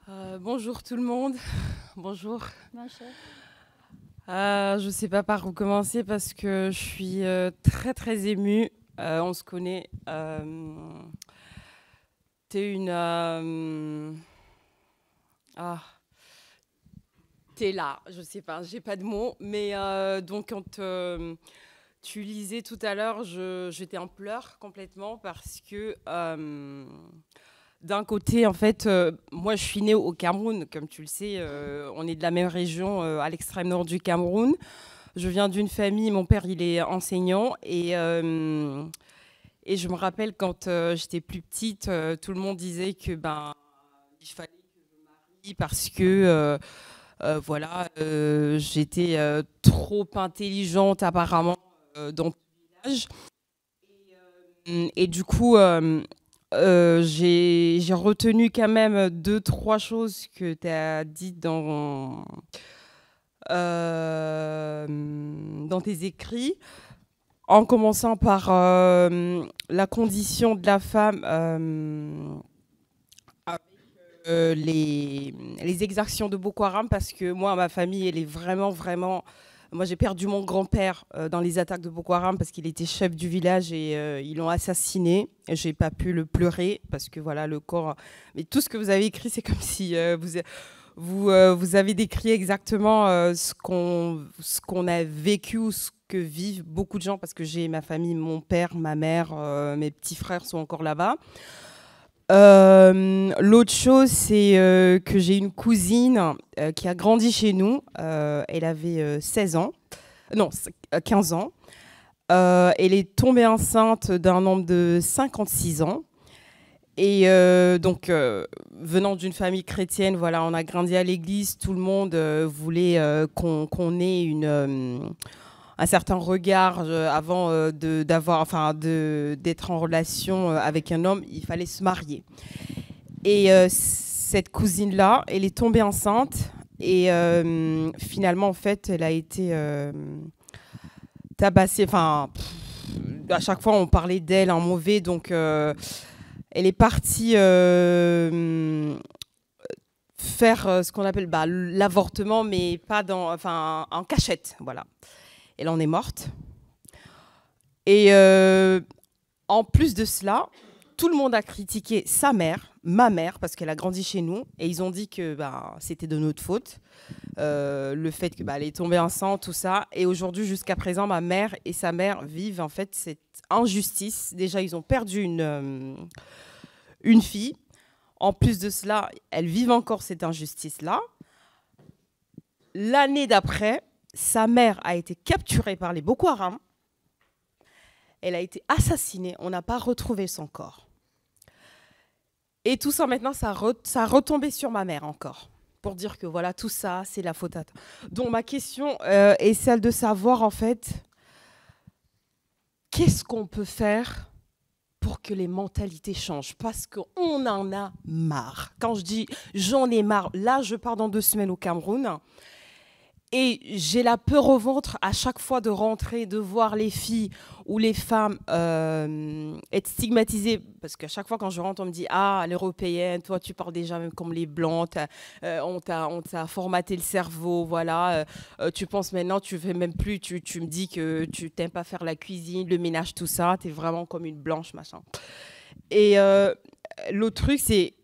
Bonjour tout le monde. Bonjour. Bonjour. Je ne sais pas par où commencer parce que je suis très très émue. On se connaît. T'es une... T'es là, je ne sais pas, j'ai pas de mots. Mais donc quand tu lisais tout à l'heure, j'étais en pleurs complètement parce que... d'un côté, en fait, moi, je suis née au Cameroun, comme tu le sais. On est de la même région, à l'extrême nord du Cameroun. Je viens d'une famille, mon père, il est enseignant. Et je me rappelle, quand j'étais plus petite, tout le monde disait que il fallait que je me marie parce que voilà, j'étais trop intelligente, apparemment, dans le village. Et du coup... j'ai retenu quand même 2-3 choses que tu as dites dans tes écrits, en commençant par la condition de la femme avec les exactions de Boko Haram, parce que moi, ma famille, elle est vraiment, vraiment... Moi, j'ai perdu mon grand-père dans les attaques de Boko Haram parce qu'il était chef du village et ils l'ont assassiné. Je n'ai pas pu le pleurer parce que voilà, le corps... Mais tout ce que vous avez écrit, c'est comme si vous avez décrit exactement ce qu'on a vécu ou ce que vivent beaucoup de gens, parce que j'ai ma famille, mon père, ma mère, mes petits frères sont encore là-bas. L'autre chose, c'est que j'ai une cousine qui a grandi chez nous. Elle avait 16 ans, non, 15 ans. Elle est tombée enceinte d'un homme de 56 ans. Et donc, venant d'une famille chrétienne, voilà, on a grandi à l'église. Tout le monde voulait qu'on ait un certain regard avant d'être en relation avec un homme. Il fallait se marier. Et cette cousine-là, elle est tombée enceinte. Et finalement, en fait, elle a été tabassée. Enfin, à chaque fois, on parlait d'elle en mauvais. Donc, elle est partie faire ce qu'on appelle l'avortement, mais pas en cachette. Voilà. Elle en est morte. Et en plus de cela, tout le monde a critiqué sa mère, ma mère, parce qu'elle a grandi chez nous. Et ils ont dit que c'était de notre faute. Le fait qu'elle est tombée enceinte, tout ça. Et aujourd'hui, jusqu'à présent, ma mère et sa mère vivent en fait cette injustice. Déjà, ils ont perdu une fille. En plus de cela, elles vivent encore cette injustice-là. L'année d'après, sa mère a été capturée par les Boko Haram. Elle a été assassinée. On n'a pas retrouvé son corps. Et tout ça, maintenant, ça a retombé sur ma mère encore. Pour dire que voilà, tout ça, c'est la faute à toi. Donc, ma question est celle de savoir, en fait, qu'est-ce qu'on peut faire pour que les mentalités changent? Parce qu'on en a marre. Quand je dis j'en ai marre, là, je pars dans 2 semaines au Cameroun. Et j'ai la peur au ventre à chaque fois de rentrer, de voir les filles ou les femmes être stigmatisées. Parce qu'à chaque fois quand je rentre, on me dit « Ah, l'européenne, toi, tu parles déjà même comme les blancs, on t'a formaté le cerveau, voilà. Tu penses maintenant, tu fais même plus, tu me dis que tu n'aimes pas faire la cuisine, le ménage, tout ça. Tu es vraiment comme une blanche, machin. » Et l'autre truc, c'est...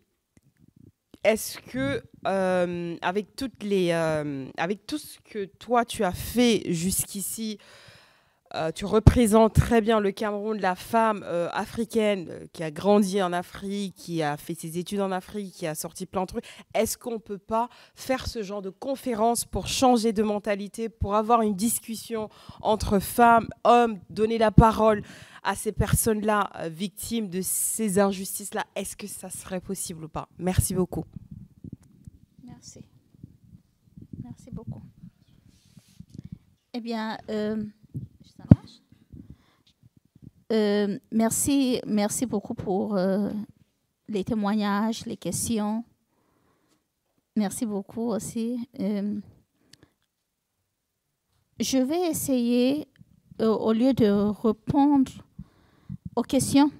Est-ce que, avec tout ce que toi, tu as fait jusqu'ici, tu représentes très bien le Cameroun, la femme africaine qui a grandi en Afrique, qui a fait ses études en Afrique, qui a sorti plein de trucs. Est-ce qu'on ne peut pas faire ce genre de conférence pour changer de mentalité, pour avoir une discussion entre femmes, hommes, donner la parole à ces personnes-là, victimes de ces injustices-là? Est-ce que ça serait possible ou pas? Merci beaucoup. Merci. Merci beaucoup. Eh bien, ça marche? Merci beaucoup pour les témoignages, les questions. Merci beaucoup aussi. Je vais essayer, au lieu de répondre aux questions,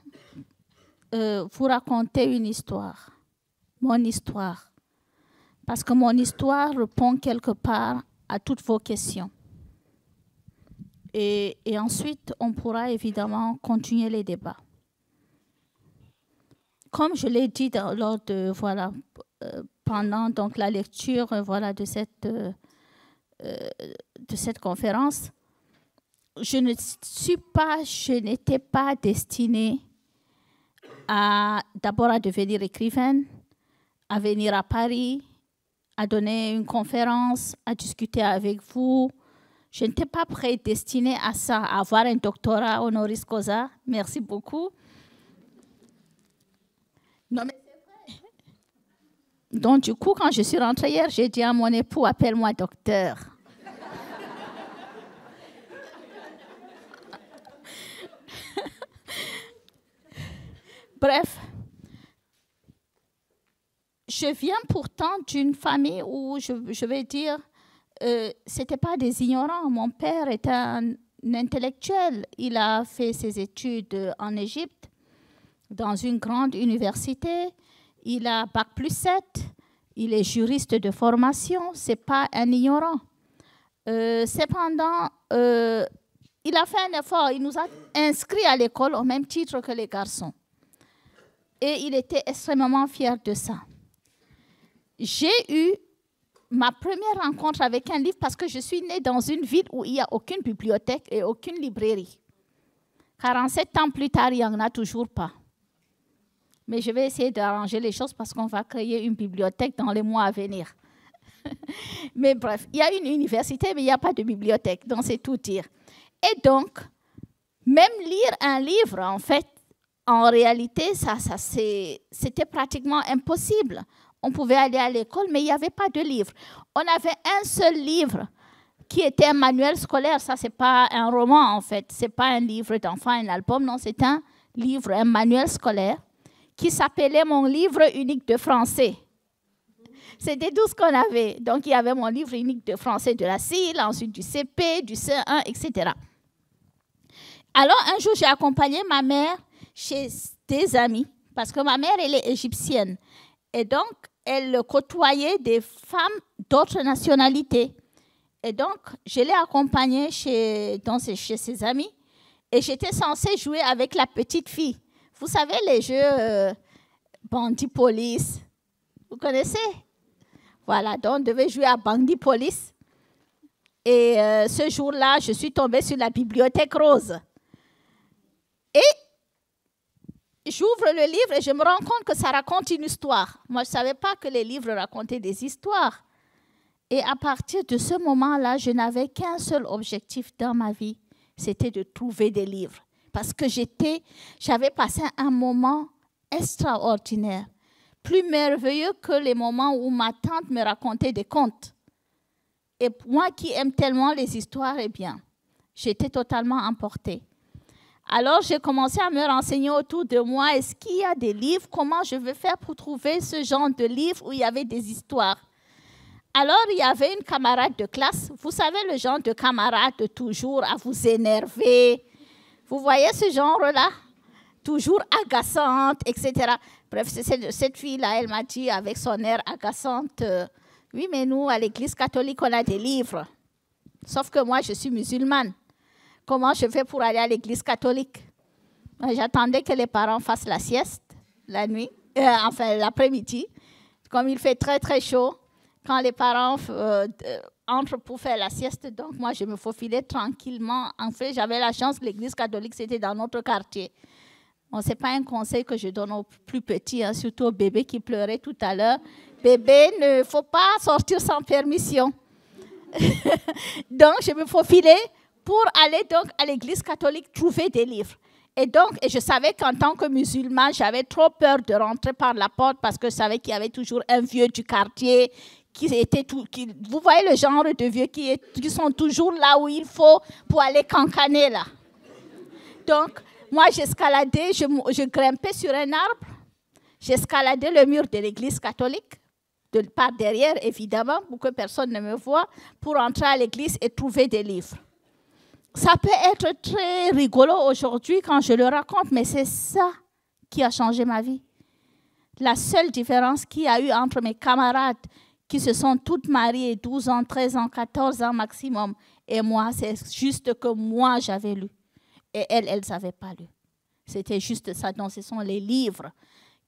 vous raconter une histoire, mon histoire. parce que mon histoire répond quelque part à toutes vos questions. Et ensuite, on pourra évidemment continuer les débats. Comme je l'ai dit pendant donc, la lecture de cette conférence, je n'étais pas destinée d'abord à devenir écrivaine, à venir à Paris, à donner une conférence, à discuter avec vous. Je n'étais pas prédestinée à ça, à avoir un doctorat honoris causa. Merci beaucoup. Non, mais c'est vrai. Donc, du coup, quand je suis rentrée hier, j'ai dit à mon époux, appelle-moi docteur. Bref, je viens pourtant d'une famille où, je vais dire, ce n'était pas des ignorants. Mon père était un intellectuel. Il a fait ses études en Égypte, dans une grande université. Il a Bac+7. Il est juriste de formation. Ce n'est pas un ignorant. Cependant, il a fait un effort. Il nous a inscrits à l'école au même titre que les garçons. Et il était extrêmement fier de ça. J'ai eu ma première rencontre avec un livre parce que je suis née dans une ville où il n'y a aucune bibliothèque et aucune librairie. 47 ans plus tard, il n'y en a toujours pas. Mais je vais essayer d'arranger les choses parce qu'on va créer une bibliothèque dans les mois à venir. Mais bref, il y a une université, mais il n'y a pas de bibliothèque, donc c'est tout dire. Et donc, même lire un livre, en fait, en réalité, c'était pratiquement impossible. On pouvait aller à l'école, mais il n'y avait pas de livre. On avait un seul livre qui était un manuel scolaire. Ça, ce n'est pas un roman, en fait. Ce n'est pas un livre d'enfant, un album. Non, c'est un livre, un manuel scolaire qui s'appelait Mon livre unique de français. C'était tout ce qu'on avait. Donc, il y avait mon livre unique de français de la CIL, ensuite du CP, du C1, etc. Alors, un jour, j'ai accompagné ma mère chez des amis, parce que ma mère, elle est égyptienne. Et donc, elle côtoyait des femmes d'autres nationalités. Et donc, je l'ai accompagnée chez ses amis. Et j'étais censée jouer avec la petite fille. Vous savez, les jeux Bandit Police. Vous connaissez? Voilà, donc on devait jouer à Bandit Police. Et ce jour-là, je suis tombée sur la bibliothèque rose. Et j'ouvre le livre et je me rends compte que ça raconte une histoire. Moi, je ne savais pas que les livres racontaient des histoires. Et à partir de ce moment-là, je n'avais qu'un seul objectif dans ma vie, c'était de trouver des livres. Parce que j'avais passé un moment extraordinaire, plus merveilleux que les moments où ma tante me racontait des contes. Et moi qui aime tellement les histoires, eh bien, j'étais totalement emportée. Alors, j'ai commencé à me renseigner autour de moi. Est-ce qu'il y a des livres? Comment je vais faire pour trouver ce genre de livres où il y avait des histoires? Alors, il y avait une camarade de classe. Vous savez, le genre de camarade toujours à vous énerver. Vous voyez ce genre-là? Toujours agaçante, etc. Bref, cette fille-là, elle m'a dit avec son air agaçante, oui, mais nous, à l'église catholique, on a des livres. Sauf que moi, je suis musulmane. Comment je fais pour aller à l'église catholique? J'attendais que les parents fassent la sieste la nuit, enfin l'après-midi. Comme il fait très, très chaud, quand les parents entrent pour faire la sieste, donc moi, je me faufilais tranquillement. En fait, j'avais la chance que l'église catholique, c'était dans notre quartier. Bon, ce n'est pas un conseil que je donne aux plus petits, hein, surtout aux bébés qui pleuraient tout à l'heure. Bébé, il ne faut pas sortir sans permission. Donc, je me faufilais pour aller donc à l'église catholique trouver des livres. Et je savais qu'en tant que musulmane, j'avais trop peur de rentrer par la porte parce que je savais qu'il y avait toujours un vieux du quartier vous voyez le genre de vieux qui sont toujours là où il faut pour aller cancaner là. Donc, moi, j'escaladais, je grimpais sur un arbre, j'escaladais le mur de l'église catholique, par derrière, évidemment, pour que personne ne me voie, pour entrer à l'église et trouver des livres. Ça peut être très rigolo aujourd'hui quand je le raconte, mais c'est ça qui a changé ma vie. La seule différence qu'il y a eu entre mes camarades qui se sont toutes mariées, 12 ans, 13 ans, 14 ans maximum. Et moi, c'est juste que moi, j'avais lu. Et elles n'avaient pas lu. C'était juste ça. Donc, ce sont les livres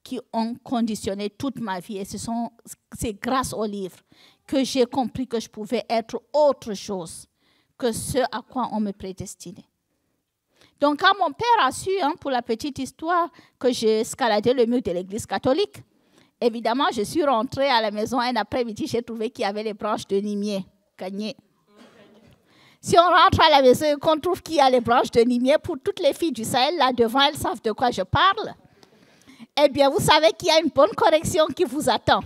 qui ont conditionné toute ma vie. Et c'est grâce aux livres que j'ai compris que je pouvais être autre chose que ce à quoi on me prédestinait. Donc, quand mon père a su, pour la petite histoire, que j'ai escaladé le mur de l'église catholique, évidemment, je suis rentrée à la maison un après-midi, j'ai trouvé qu'il y avait les branches de nimier gagnées. Si on rentre à la maison et qu'on trouve qu'il y a les branches de nimier, pour toutes les filles du Sahel, là devant, elles savent de quoi je parle. Eh bien, vous savez qu'il y a une bonne correction qui vous attend.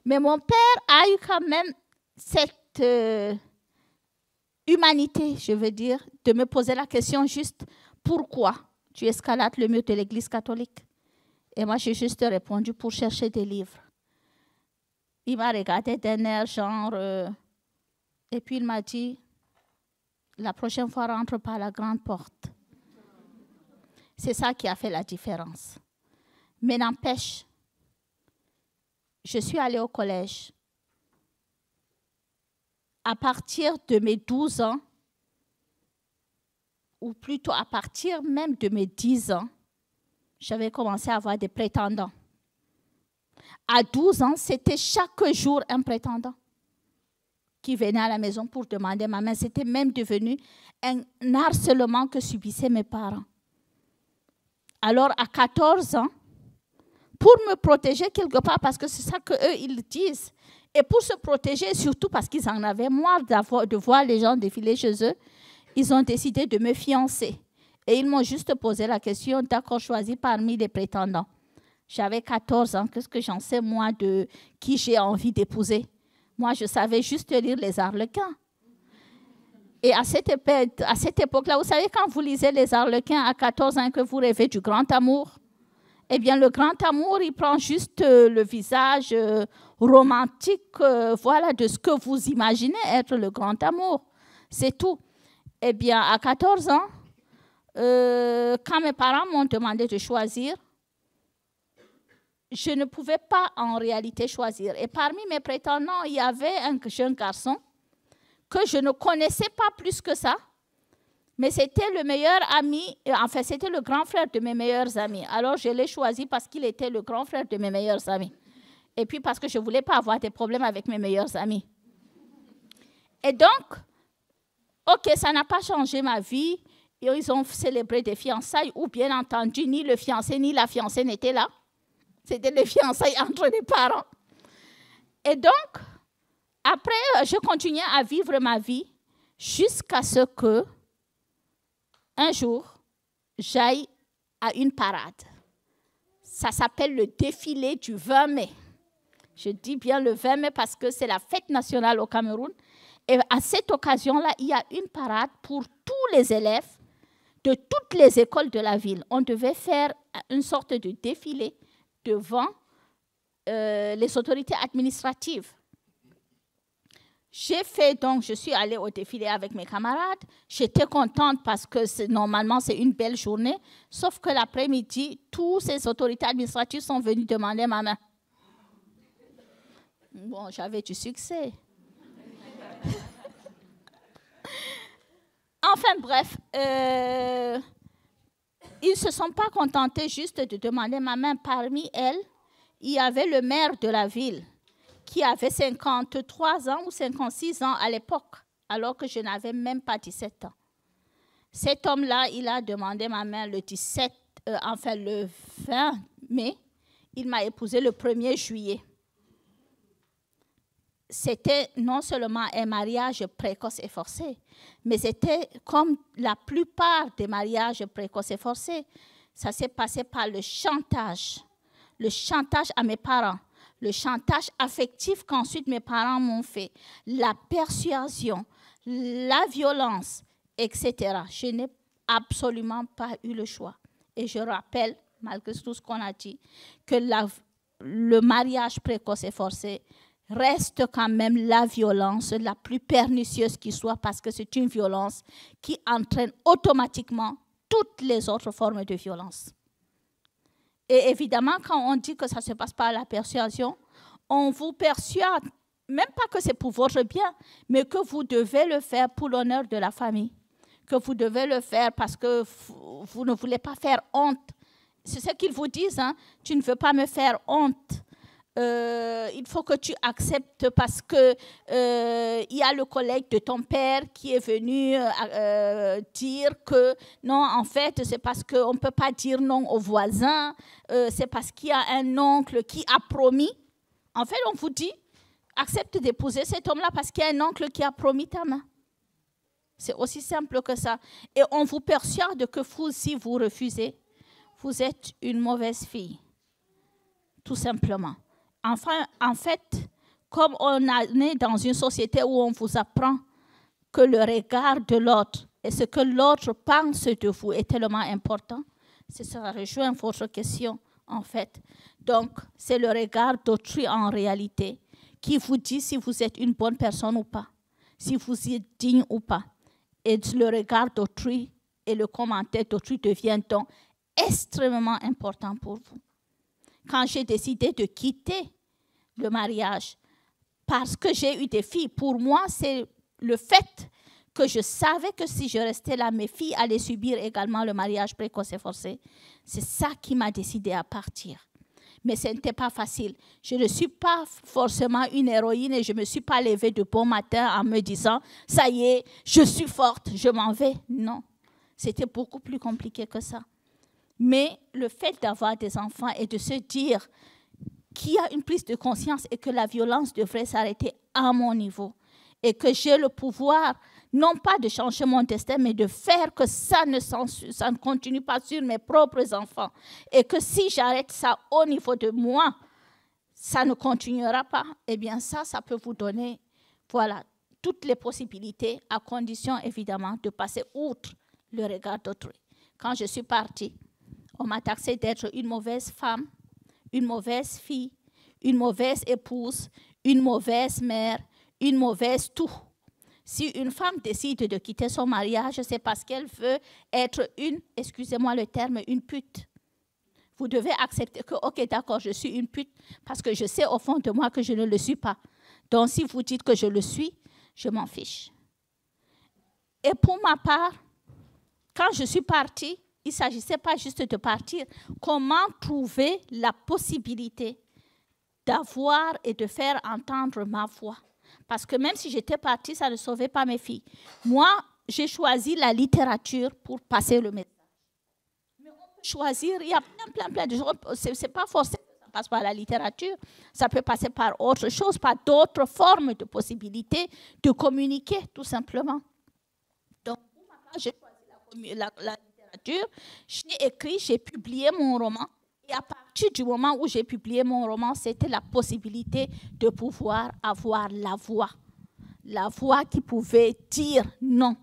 Mais mon père a eu quand même cette humanité, je veux dire, de me poser la question juste, pourquoi tu escalades le mur de l'église catholique? Et moi, j'ai juste répondu pour chercher des livres. Il m'a regardé d'un air genre... et puis il m'a dit, la prochaine fois, rentre par la grande porte. C'est ça qui a fait la différence. Mais n'empêche, je suis allée au collège. À partir de mes 12 ans, ou plutôt à partir même de mes 10 ans, j'avais commencé à avoir des prétendants. À 12 ans, c'était chaque jour un prétendant qui venait à la maison pour demander ma main. C'était même devenu un harcèlement que subissaient mes parents. Alors, à 14 ans, pour me protéger quelque part, parce que c'est ça qu'eux, ils disent, et pour se protéger, surtout parce qu'ils en avaient marre de voir les gens défiler chez eux, ils ont décidé de me fiancer. Et ils m'ont juste posé la question, d'accord, choisi parmi les prétendants. J'avais 14 ans, qu'est-ce que j'en sais, moi, de qui j'ai envie d'épouser? Moi, je savais juste lire les Arlequins. Et à cette époque-là, vous savez, quand vous lisez les Arlequins à 14 ans, que vous rêvez du grand amour, eh bien, le grand amour, il prend juste le visage romantique, voilà, de ce que vous imaginez être le grand amour. C'est tout. Eh bien, à 14 ans, quand mes parents m'ont demandé de choisir, je ne pouvais pas en réalité choisir. Et parmi mes prétendants, il y avait un jeune garçon que je ne connaissais pas plus que ça, mais c'était le meilleur ami, enfin, c'était le grand frère de mes meilleurs amis. Alors, je l'ai choisi parce qu'il était le grand frère de mes meilleurs amis. Et puis, parce que je ne voulais pas avoir des problèmes avec mes meilleurs amis. Et donc, OK, ça n'a pas changé ma vie. Et ils ont célébré des fiançailles où, bien entendu, ni le fiancé ni la fiancée n'étaient là. C'était les fiançailles entre les parents. Et donc, après, je continuais à vivre ma vie jusqu'à ce que, un jour, j'aille à une parade. Ça s'appelle le défilé du 20 mai. Je dis bien le 20 mai parce que c'est la fête nationale au Cameroun. Et à cette occasion-là, il y a une parade pour tous les élèves de toutes les écoles de la ville. On devait faire une sorte de défilé devant les autorités administratives. Je suis allée au défilé avec mes camarades. J'étais contente parce que normalement, c'est une belle journée. Sauf que l'après-midi, toutes ces autorités administratives sont venues demander ma main. Bon, j'avais du succès. Enfin, bref, ils ne se sont pas contentés juste de demander ma main. Parmi elles, il y avait le maire de la ville qui avait 53 ans ou 56 ans à l'époque, alors que je n'avais même pas 17 ans. Cet homme-là, il a demandé ma main le 20 mai. Il m'a épousée le 1er juillet. C'était non seulement un mariage précoce et forcé, mais c'était comme la plupart des mariages précoces et forcés. Ça s'est passé par le chantage à mes parents, le chantage affectif qu'ensuite mes parents m'ont fait, la persuasion, la violence, etc. Je n'ai absolument pas eu le choix. Et je rappelle, malgré tout ce qu'on a dit, que le mariage précoce et forcé reste quand même la violence la plus pernicieuse qui soit, parce que c'est une violence qui entraîne automatiquement toutes les autres formes de violence. Et évidemment, quand on dit que ça se passe par la persuasion, on vous persuade, même pas que c'est pour votre bien, mais que vous devez le faire pour l'honneur de la famille, que vous devez le faire parce que vous ne voulez pas faire honte. C'est ce qu'ils vous disent, hein? Tu ne veux pas me faire honte. Il faut que tu acceptes parce que il y a le collègue de ton père qui est venu dire que non, en fait, c'est parce qu'on ne peut pas dire non aux voisins, c'est parce qu'il y a un oncle qui a promis. En fait, on vous dit, accepte d'épouser cet homme-là parce qu'il y a un oncle qui a promis ta main. C'est aussi simple que ça. Et on vous persuade que vous, si vous refusez, vous êtes une mauvaise fille. Tout simplement. Enfin, en fait, comme on est dans une société où on vous apprend que le regard de l'autre et ce que l'autre pense de vous est tellement important, ça rejoint votre question, en fait. Donc, c'est le regard d'autrui en réalité qui vous dit si vous êtes une bonne personne ou pas, si vous êtes digne ou pas. Et le regard d'autrui et le commentaire d'autrui devient donc extrêmement important pour vous. Quand j'ai décidé de quitter le mariage, parce que j'ai eu des filles, pour moi, c'est le fait que je savais que si je restais là, mes filles allaient subir également le mariage précoce et forcé. C'est ça qui m'a décidé à partir. Mais ce n'était pas facile. Je ne suis pas forcément une héroïne et je ne me suis pas levée de bon matin en me disant « ça y est, je suis forte, je m'en vais ». Non, c'était beaucoup plus compliqué que ça. Mais le fait d'avoir des enfants et de se dire qu'il y a une prise de conscience et que la violence devrait s'arrêter à mon niveau et que j'ai le pouvoir, non pas de changer mon destin, mais de faire que ça ne continue pas sur mes propres enfants et que si j'arrête ça au niveau de moi, ça ne continuera pas. Eh bien ça peut vous donner voilà, toutes les possibilités à condition évidemment de passer outre le regard d'autrui. Quand je suis partie, on m'a taxé d'être une mauvaise femme, une mauvaise fille, une mauvaise épouse, une mauvaise mère, une mauvaise tout. Si une femme décide de quitter son mariage, c'est parce qu'elle veut être excusez-moi le terme, une pute. Vous devez accepter que, ok, d'accord, je suis une pute, parce que je sais au fond de moi que je ne le suis pas. Donc, si vous dites que je le suis, je m'en fiche. Et pour ma part, quand je suis partie, il ne s'agissait pas juste de partir. Comment trouver la possibilité d'avoir et de faire entendre ma voix? Parce que même si j'étais partie, ça ne sauvait pas mes filles. Moi, j'ai choisi la littérature pour passer le message. Mais on peut choisir, il y a plein de choses. Ce n'est pas forcément que ça passe par la littérature. Ça peut passer par autre chose, par d'autres formes de possibilités de communiquer, tout simplement. Donc, pour ma part, j'ai choisi la littérature. J'ai écrit, j'ai publié mon roman. Et à partir du moment où j'ai publié mon roman, c'était la possibilité de pouvoir avoir la voix qui pouvait dire non,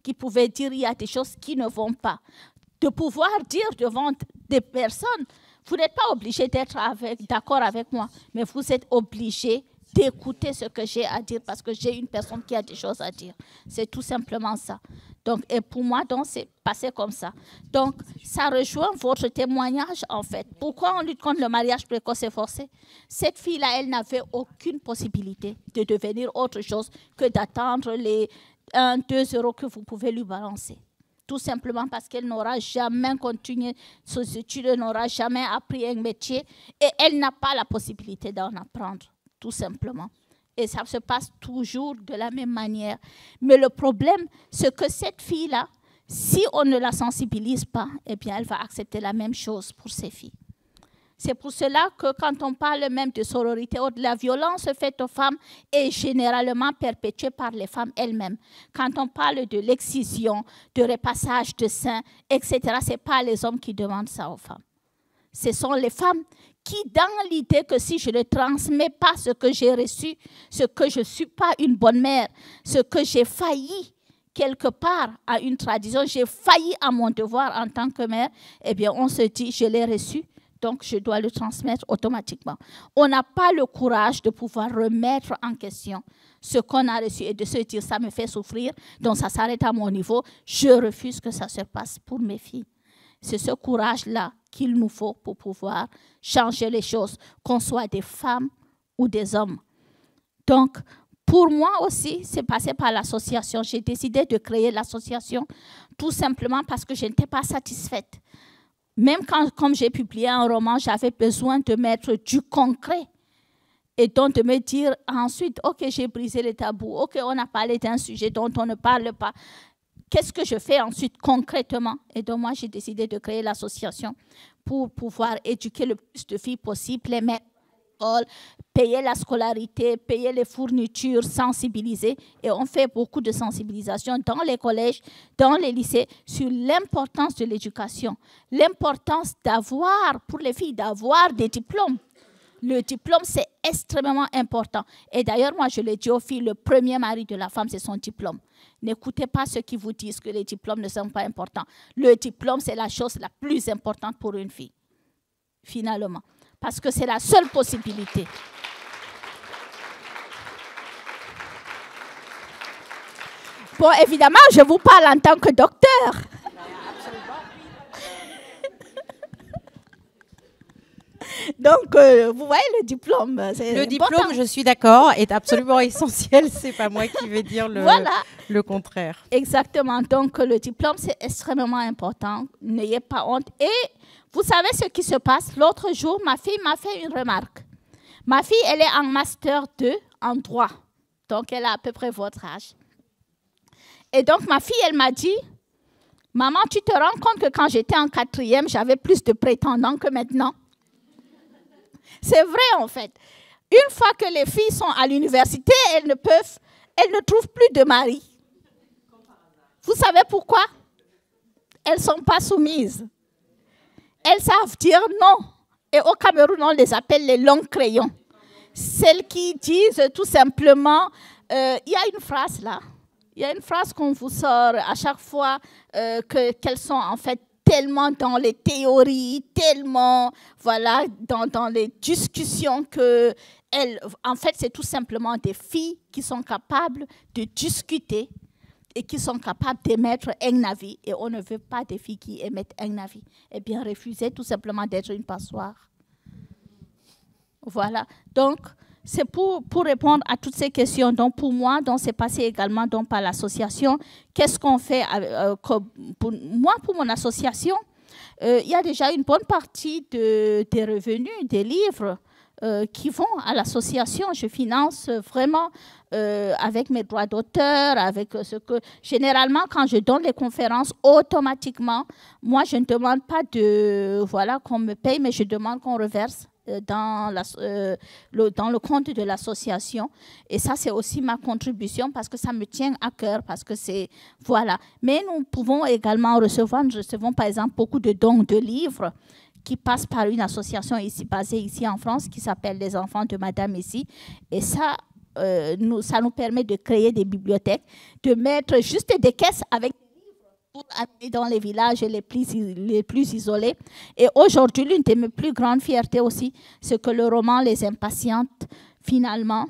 qui pouvait dire il y a des choses qui ne vont pas, de pouvoir dire devant des personnes, vous n'êtes pas obligé d'être d'accord avec moi, mais vous êtes obligé d'écouter ce que j'ai à dire parce que j'ai une personne qui a des choses à dire. C'est tout simplement ça. Donc, et pour moi, donc, c'est passé comme ça. Donc, ça rejoint votre témoignage, en fait. Pourquoi on lutte contre le mariage précoce et forcé? Cette fille-là, elle n'avait aucune possibilité de devenir autre chose que d'attendre les 1-2 euros que vous pouvez lui balancer. Tout simplement parce qu'elle n'aura jamais continué ses études, elle n'aura jamais appris un métier et elle n'a pas la possibilité d'en apprendre, tout simplement. Et ça se passe toujours de la même manière. Mais le problème, c'est que cette fille-là, si on ne la sensibilise pas, eh bien, elle va accepter la même chose pour ses filles. C'est pour cela que quand on parle même de sororité ou de la violence faite aux femmes est généralement perpétuée par les femmes elles-mêmes. Quand on parle de l'excision, de repassage de seins, etc., ce n'est pas les hommes qui demandent ça aux femmes. Ce sont les femmes qui, dans l'idée que si je ne transmets pas ce que j'ai reçu, ce que je ne suis pas une bonne mère, ce que j'ai failli quelque part à une tradition, j'ai failli à mon devoir en tant que mère, eh bien on se dit, je l'ai reçu, donc je dois le transmettre automatiquement. On n'a pas le courage de pouvoir remettre en question ce qu'on a reçu et de se dire, ça me fait souffrir, donc ça s'arrête à mon niveau, je refuse que ça se passe pour mes filles. C'est ce courage-là qu'il nous faut pour pouvoir changer les choses, qu'on soit des femmes ou des hommes. Donc, pour moi aussi, c'est passé par l'association. J'ai décidé de créer l'association tout simplement parce que je n'étais pas satisfaite. Même quand, comme j'ai publié un roman, j'avais besoin de mettre du concret. Et donc de me dire ensuite, OK, j'ai brisé les tabous, OK, on a parlé d'un sujet dont on ne parle pas. Qu'est-ce que je fais ensuite concrètement? Et donc moi, j'ai décidé de créer l'association pour pouvoir éduquer le plus de filles possible, les mettre à l'école, payer la scolarité, payer les fournitures, sensibiliser. Et on fait beaucoup de sensibilisation dans les collèges, dans les lycées, sur l'importance de l'éducation, l'importance d'avoir, pour les filles, d'avoir des diplômes. Le diplôme, c'est extrêmement important. Et d'ailleurs, moi, je le dis aux filles, le premier mari de la femme, c'est son diplôme. N'écoutez pas ceux qui vous disent que les diplômes ne sont pas importants. Le diplôme, c'est la chose la plus importante pour une fille, finalement. Parce que c'est la seule possibilité. Bon, évidemment, je vous parle en tant que docteur. Donc, vous voyez le diplôme. Le diplôme, je suis d'accord, est absolument essentiel. C'est pas moi qui vais dire le contraire. Exactement. Donc, le diplôme, c'est extrêmement important. N'ayez pas honte. Et vous savez ce qui se passe? L'autre jour, ma fille m'a fait une remarque. Ma fille, elle est en master 2 en droit. Donc, elle a à peu près votre âge. Et donc, ma fille, elle m'a dit, « Maman, tu te rends compte que quand j'étais en 4e, j'avais plus de prétendants que maintenant ?» C'est vrai, en fait. Une fois que les filles sont à l'université, elles ne trouvent plus de mari. Vous savez pourquoi? Elles ne sont pas soumises. Elles savent dire non. Et au Cameroun, on les appelle les longs crayons. Celles qui disent tout simplement, il y a une phrase là, il y a une phrase qu'on vous sort à chaque fois qu'elles sont en fait tellement dans les théories, tellement voilà, dans les discussions que en fait, c'est tout simplement des filles qui sont capables de discuter et qui sont capables d'émettre un avis. Et on ne veut pas des filles qui émettent un avis. Eh bien, refusez tout simplement d'être une passoire. Voilà. Donc, c'est pour répondre à toutes ces questions. Donc, pour moi, c'est passé également donc, par l'association. Qu'est-ce qu'on fait pour mon association, il y a déjà une bonne partie des revenus des livres qui vont à l'association. Je finance vraiment avec mes droits d'auteur, avec ce que... Généralement, quand je donne les conférences, automatiquement, moi, je ne demande pas qu'on me paye, mais je demande qu'on reverse dans le compte de l'association. Et ça, c'est aussi ma contribution parce que ça me tient à cœur, parce que c'est... Voilà. Mais nous pouvons également nous recevons par exemple beaucoup de dons de livres qui passent par une association basée ici en France qui s'appelle Les Enfants de Madame ici. Et ça, ça nous permet de créer des bibliothèques, de mettre juste des caisses avec pour aller dans les villages les plus isolés. Et aujourd'hui, l'une de mes plus grandes fiertés aussi, c'est que le roman Les Impatientes, finalement,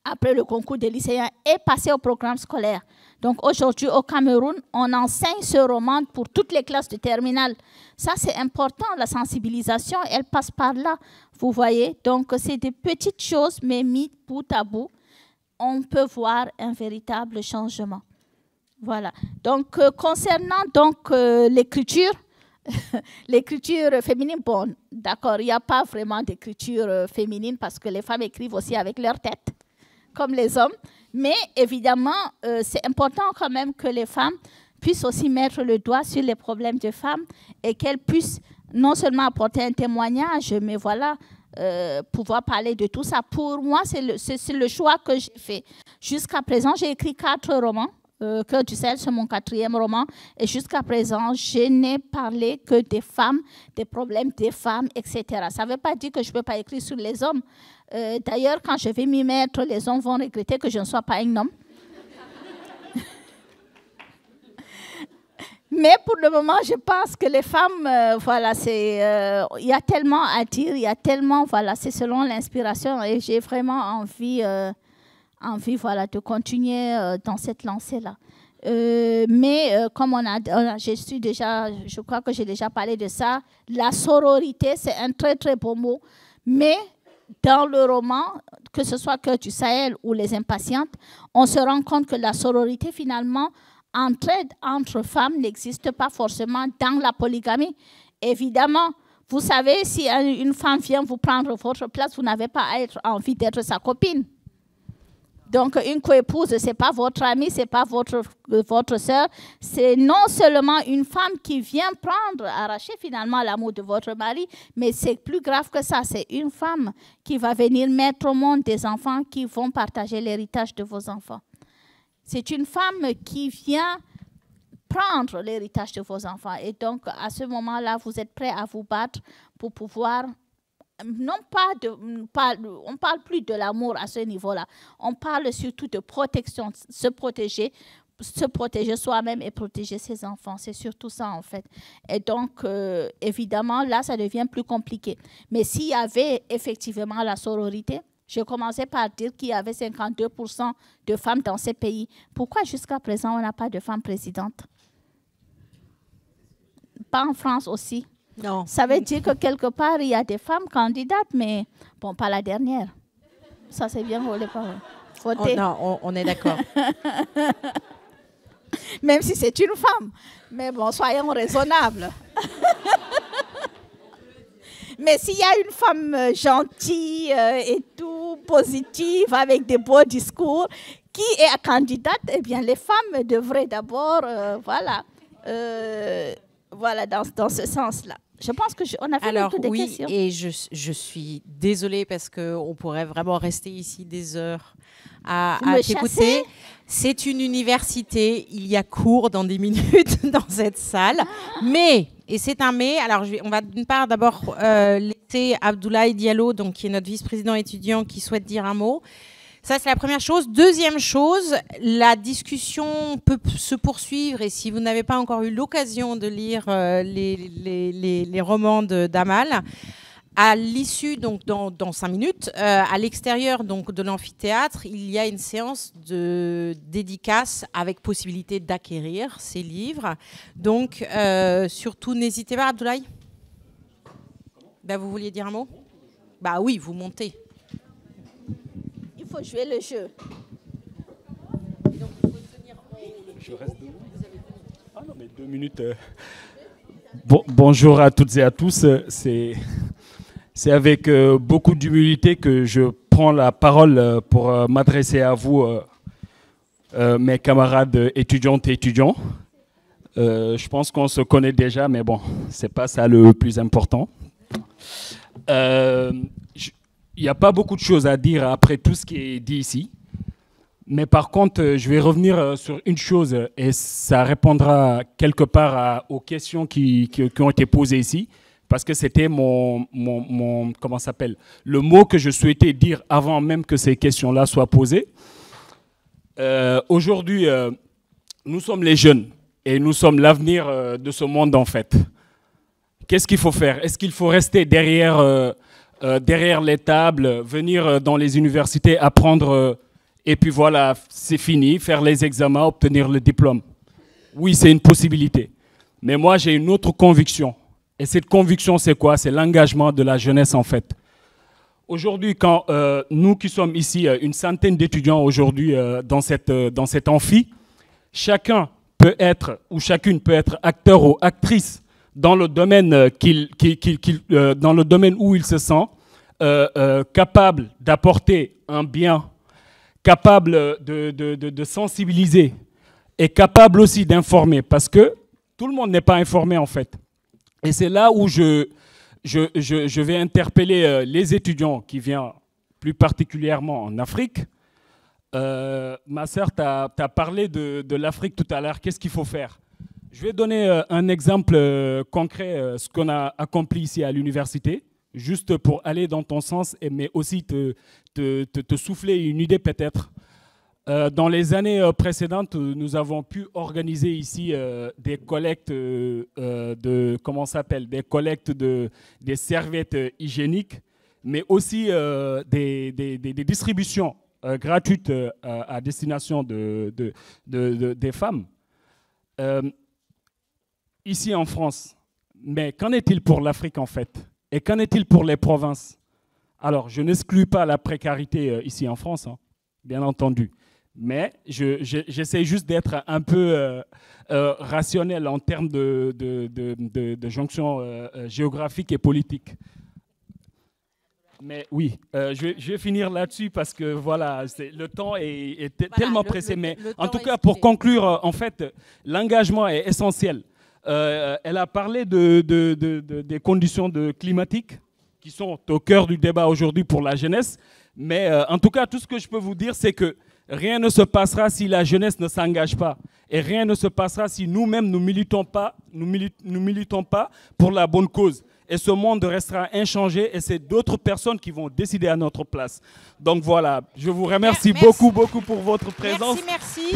après le concours des lycéens, est passé au programme scolaire. Donc aujourd'hui, au Cameroun, on enseigne ce roman pour toutes les classes de terminale. Ça, c'est important, la sensibilisation, elle passe par là, vous voyez. Donc, c'est des petites choses, mais mises bout à bout, on peut voir un véritable changement. Voilà. Donc, concernant l'écriture, l'écriture féminine, bon, d'accord, il n'y a pas vraiment d'écriture féminine parce que les femmes écrivent aussi avec leur tête, comme les hommes. Mais évidemment, c'est important quand même que les femmes puissent aussi mettre le doigt sur les problèmes des femmes et qu'elles puissent non seulement apporter un témoignage, mais voilà, pouvoir parler de tout ça. Pour moi, c'est le choix que j'ai fait. Jusqu'à présent, j'ai écrit 4 romans. Cœur du sel, c'est mon 4e roman. Et jusqu'à présent, je n'ai parlé que des femmes, des problèmes des femmes, etc. Ça ne veut pas dire que je ne peux pas écrire sur les hommes. D'ailleurs, quand je vais m'y mettre, les hommes vont regretter que je ne sois pas un homme. Mais pour le moment, je pense que les femmes, voilà, il y a tellement à dire, il y a tellement, voilà, c'est selon l'inspiration. Et j'ai vraiment envie voilà, de continuer dans cette lancée-là. Mais comme je crois que j'ai déjà parlé de ça, la sororité, c'est un très, très beau mot. Mais dans le roman, que ce soit Cœur du Sahel ou Les Impatientes, on se rend compte que la sororité, finalement, entraide entre femmes n'existe pas forcément dans la polygamie. Évidemment, vous savez, si une femme vient vous prendre votre place, vous n'avez pas envie d'être sa copine. Donc, une coépouse, ce n'est pas votre amie, ce n'est pas votre sœur. C'est non seulement une femme qui vient arracher finalement l'amour de votre mari, mais c'est plus grave que ça. C'est une femme qui va venir mettre au monde des enfants qui vont partager l'héritage de vos enfants. C'est une femme qui vient prendre l'héritage de vos enfants. Et donc, à ce moment-là, vous êtes prêts à vous battre pour pouvoir... on ne parle plus de l'amour à ce niveau-là. On parle surtout de protection, se protéger soi-même et protéger ses enfants. C'est surtout ça, en fait. Et donc, évidemment, là, ça devient plus compliqué. Mais s'il y avait effectivement la sororité, je commençais par dire qu'il y avait 52% de femmes dans ces pays. Pourquoi jusqu'à présent, on n'a pas de femmes présidentes? Pas en France aussi. Non. Ça veut dire que quelque part, il y a des femmes candidates, mais bon, pas la dernière. Ça, c'est bien volé par voter. Non, on est d'accord. Même si c'est une femme. Mais bon, soyons raisonnables. Mais s'il y a une femme gentille et tout, positive, avec des beaux discours, qui est candidate, eh bien, les femmes devraient d'abord, voilà, dans ce sens-là. Je pense qu'on a fait Alors, toutes des oui, questions. et je suis désolée parce qu'on pourrait vraiment rester ici des heures à t'écouter. C'est une université, il y a cours dans 10 minutes dans cette salle. Mais, et c'est un mais, alors on va d'une part d'abord laisser Abdoulaye Diallo, donc, qui est notre vice-président étudiant, qui souhaite dire un mot. Ça, c'est la première chose. Deuxième chose, la discussion peut se poursuivre. Et si vous n'avez pas encore eu l'occasion de lire les romans d'Amal, à l'issue, donc dans 5 minutes, à l'extérieur donc, de l'amphithéâtre, il y a une séance de dédicace avec possibilité d'acquérir ces livres. Donc, surtout, n'hésitez pas, Abdoulaye. Bah, vous vouliez dire un mot? Bah oui, vous montez. Il faut jouer le jeu. Je reste debout. Ah non, mais 2 minutes. Bonjour à toutes et à tous. C'est avec beaucoup d'humilité que je prends la parole pour m'adresser à vous, mes camarades étudiantes et étudiants. Je pense qu'on se connaît déjà, mais bon, c'est pas ça le plus important. Il n'y a pas beaucoup de choses à dire après tout ce qui est dit ici. Mais par contre, je vais revenir sur une chose et ça répondra quelque part aux questions qui ont été posées ici. Parce que c'était comment ça s'appelle, le mot que je souhaitais dire avant même que ces questions-là soient posées. Aujourd'hui, nous sommes les jeunes et nous sommes l'avenir de ce monde en fait. Qu'est-ce qu'il faut faire? Est-ce qu'il faut rester derrière les tables, venir dans les universités, apprendre et puis voilà, c'est fini, faire les examens, obtenir le diplôme? Oui, c'est une possibilité. Mais moi, j'ai une autre conviction. Et cette conviction, c'est quoi? C'est l'engagement de la jeunesse, en fait. Aujourd'hui, quand nous qui sommes ici, une centaine d'étudiants aujourd'hui dans cette amphi, chacun peut être, ou chacune peut être acteur ou actrice dans le domaine, dans le domaine où il se sent, capable d'apporter un bien, capable de sensibiliser et capable aussi d'informer, parce que tout le monde n'est pas informé, en fait. Et c'est là où je vais interpeller les étudiants qui viennent plus particulièrement en Afrique. Ma sœur, tu as parlé de l'Afrique tout à l'heure. Qu'est-ce qu'il faut faire? Je vais donner un exemple concret, ce qu'on a accompli ici à l'université, juste pour aller dans ton sens, mais aussi te souffler une idée peut-être. Dans les années précédentes, nous avons pu organiser ici des collectes des collectes des serviettes hygiéniques, mais aussi des distributions gratuites à destination des femmes ici en France. Mais qu'en est-il pour l'Afrique en fait? Et qu'en est-il pour les provinces? Alors, je n'exclus pas la précarité ici en France, hein, bien entendu. Mais j'essaie juste d'être un peu rationnel en termes de jonction géographique et politique. Mais oui, je vais finir là-dessus parce que voilà, le temps est tellement pressé. Mais en tout cas, pour conclure, en fait, l'engagement est essentiel. Elle a parlé des conditions climatiques qui sont au cœur du débat aujourd'hui pour la jeunesse. Mais en tout cas, tout ce que je peux vous dire, c'est que rien ne se passera si la jeunesse ne s'engage pas. Et rien ne se passera si nous-mêmes ne militons pas pour la bonne cause. Et ce monde restera inchangé et c'est d'autres personnes qui vont décider à notre place. Donc voilà, je vous remercie beaucoup pour votre présence. Merci.